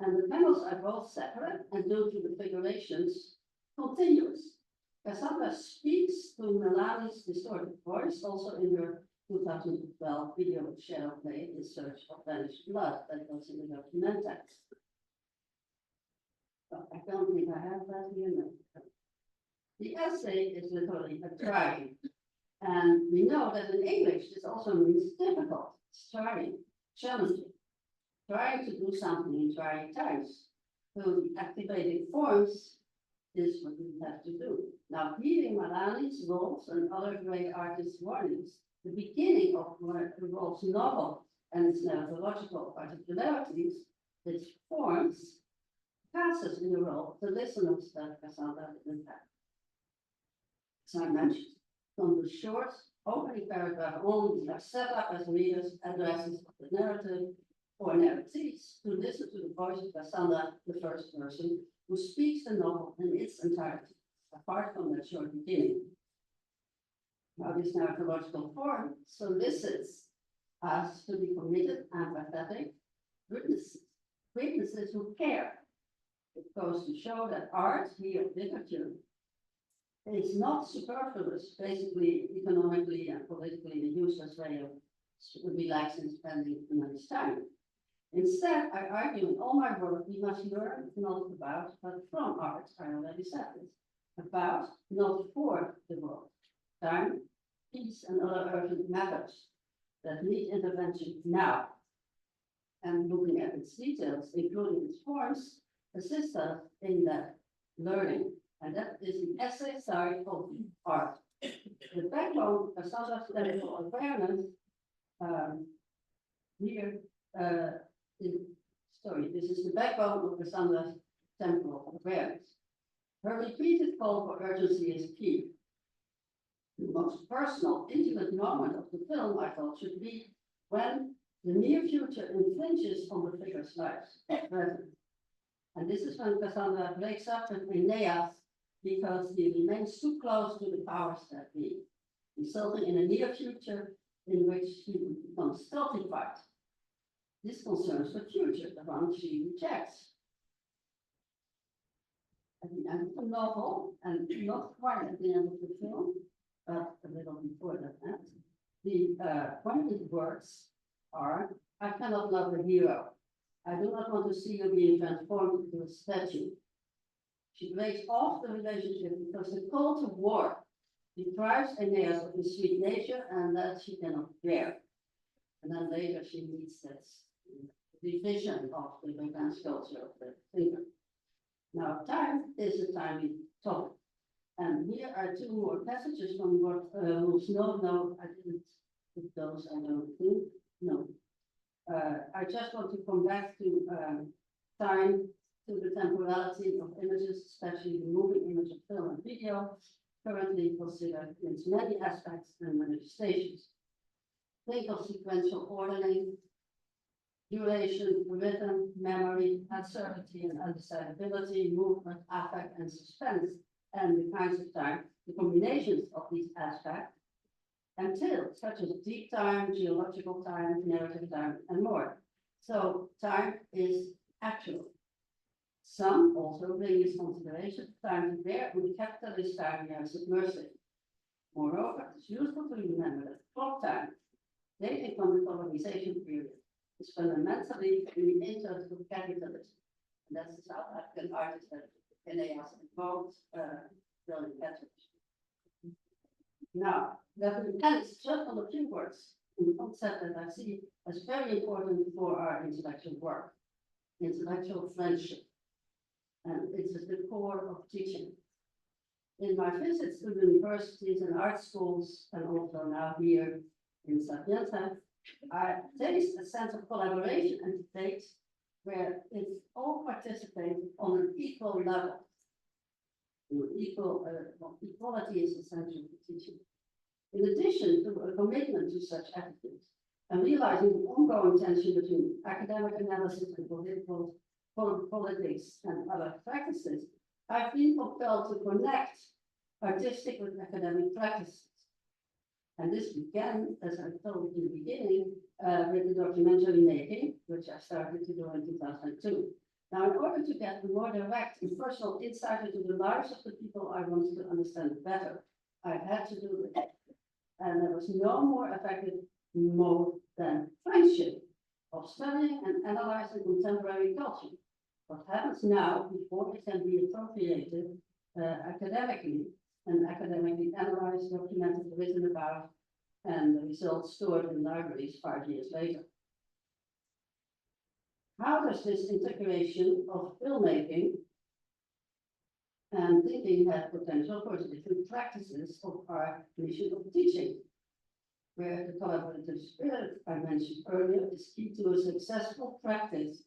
And the panels are both separate and due to the figurations, continuous. Cassandra speaks to Melani's distorted voice, also in her 2012 video shadow play, In Search of Vanished Blood, that was in the document text. But I don't think I have that here now. The essay is literally a trying. And we know that in English, this also means difficult, trying, challenging, trying to do something in trying times. So the activating forms is what we have to do. Now, hearing Malani's, Wolf's, and other great artists' warnings, the beginning of Wolf's novel and its narratological particularities, its forms, passes in the role the listeners that Cassandra didn't have. As I mentioned, from the short opening paragraph on, we are set up as readers addresses of the narrative or narratives to listen to the voice of Cassandra, the first person, who speaks the novel in its entirety, apart from that short beginning. Now, this narratological form solicits us to be committed, empathetic witnesses who care. It goes to show that art, here literature, is not superfluous, basically economically and politically a useless way of relaxing spending one's time. Instead, I argue in all my work, we must learn not about, but from art. I already said this. About, not for the world. Time, peace, and other urgent matters that need intervention now. And looking at its details, including its forms, assist us in that learning. And that is the essay side of art. The backbone of Cassandra's temporal awareness, this is the backbone of Cassandra's temporal awareness. Her repeated call for urgency is key. The most personal, intimate moment of the film, I thought, should be when the near future infringes on the figure's lives at present. And this is when Cassandra breaks up with Aeneas because he remains too close to the powers that be, resulting in a near future in which he becomes stultified. This concerns the future, the one she rejects. At the end of the novel, and not quite at the end of the film, but a little before that, the pointed words are, I cannot love a hero. I do not want to see you being transformed into a statue. She breaks off the relationship because the call to war deprives Aeneas of his sweet nature and that she cannot bear. And then later she meets this division of the Romance culture of the thinker. Now, time is a timely topic. And here are two more passages from what no, I didn't put those, I don't think. No. I just want to come back to time, to the temporality of images, especially the moving image of film and video, currently considered in its many aspects and manifestations. Think of sequential ordering, duration, rhythm, memory, uncertainty and undecidability, movement, affect, and suspense, and the kinds of time, the combinations of these aspects, until such as deep time, geological time, narrative time, and more. So time is actual. Some also bring this consideration time to bear with capitalist time we are submersive. Moreover, it's useful to remember that clock time, dating from the colonization period, is fundamentally re-entered with capitalism. And that's the South African artist that Aeneas invoked building Petrus. Now, that depends just on a few words in the concept that I see as very important for our intellectual work, intellectual friendship. And it's at the core of teaching. In my visits to universities and art schools, and also now here in Sapienza, I taste a sense of collaboration and debate where it's all participate on an equal level. Equality is essential for teaching. In addition to a commitment to such attitudes, and realizing the ongoing tension between academic analysis and politics and other practices, I've been compelled to connect artistic with academic practices. And this began, as I told in the beginning, with the documentary making, which I started to do in 2002. Now, in order to get a more direct and personal insight into the lives of the people I wanted to understand better, I had to do it. And there was no more effective mode than friendship of studying and analyzing contemporary culture. What happens now before it can be appropriated academically and academically analyzed, documented, written about, and the results stored in libraries 5 years later. How does this integration of filmmaking and thinking have potential for the different practices of our mission of teaching, where the collaborative spirit I mentioned earlier is key to a successful practice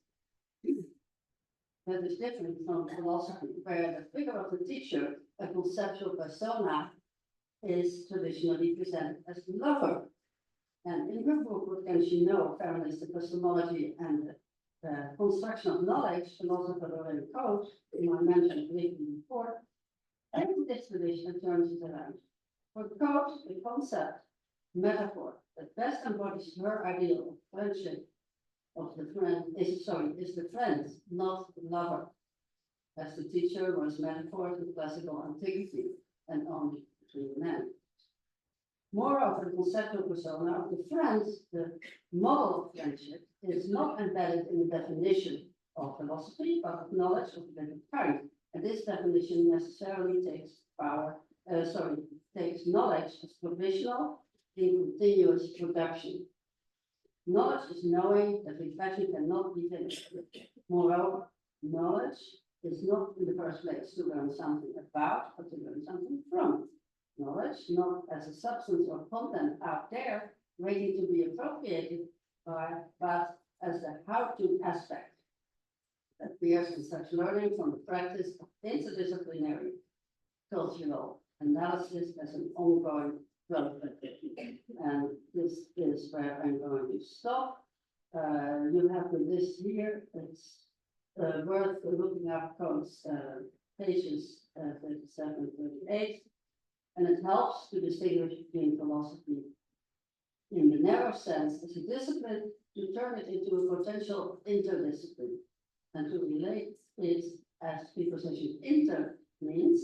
that is different from philosophy, where the figure of the teacher, a conceptual persona, is traditionally presented as the lover. And in her book, What Can She Know? Feminist Epistemology and the Construction of Knowledge, philosopher Lorraine Coates, whom I mentioned briefly before, and this tradition turns it around. For Coates, the concept, metaphor that best embodies her ideal of friendship of the friend is the friend, not the lover. As the teacher was metaphor to classical antiquity and only between men. Moreover, the conceptual persona of the friend, the model of friendship, is not embedded in the definition of philosophy, but of knowledge of a different kind. And this definition necessarily takes takes knowledge as provisional in continuous production. Knowledge is knowing that reflection cannot be finished. Moreover, knowledge is not in the first place to learn something about, but to learn something from. Knowledge, not as a substance or content out there, waiting to be appropriated by, but as a how-to aspect that appears in such learning from the practice of interdisciplinary cultural analysis as an ongoing development technique. And this is where I'm going to stop. You have the list here. It's worth looking up codes, pages 37 and 38. And it helps to distinguish between philosophy in the narrow sense as a discipline to turn it into a potential interdiscipline and to relate it as preposition inter means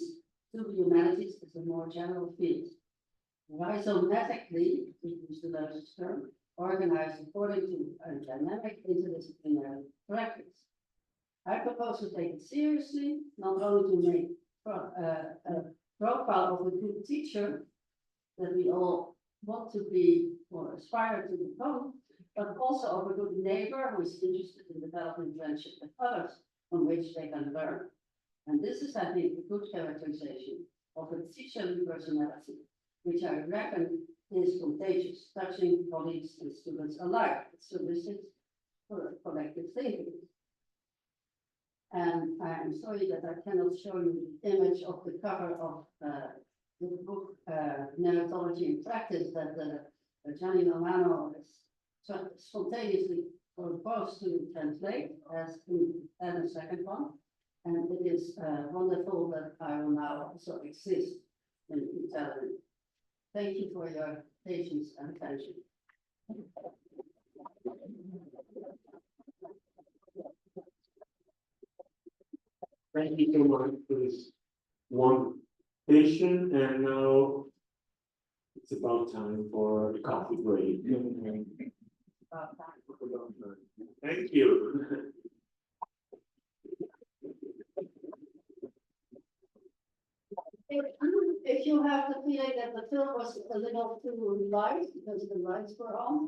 to the humanities as a more general field. Rhizomatically, to use the latest term, organized according to a dynamic interdisciplinary practice. I propose to take it seriously, not only to make a profile of a good teacher that we all want to be or aspire to become, but also of a good neighbor who is interested in developing friendship with others from which they can learn. And this is, I think, a good characterization of a teacherly personality, which I reckon is contagious, touching colleagues and students alike. It's solicits for collective thinking. And I am sorry that I cannot show you the image of the cover of the book Narratology in Practice that Gianni Romano has spontaneously proposed to translate as a second one. And it is wonderful that I will now also exist in Italian. Thank you for your patience and attention. Thank you so much for this one patient, and now it's about time for the coffee break. Thank you. If you have the feeling that the film was a little too light because the lights were on,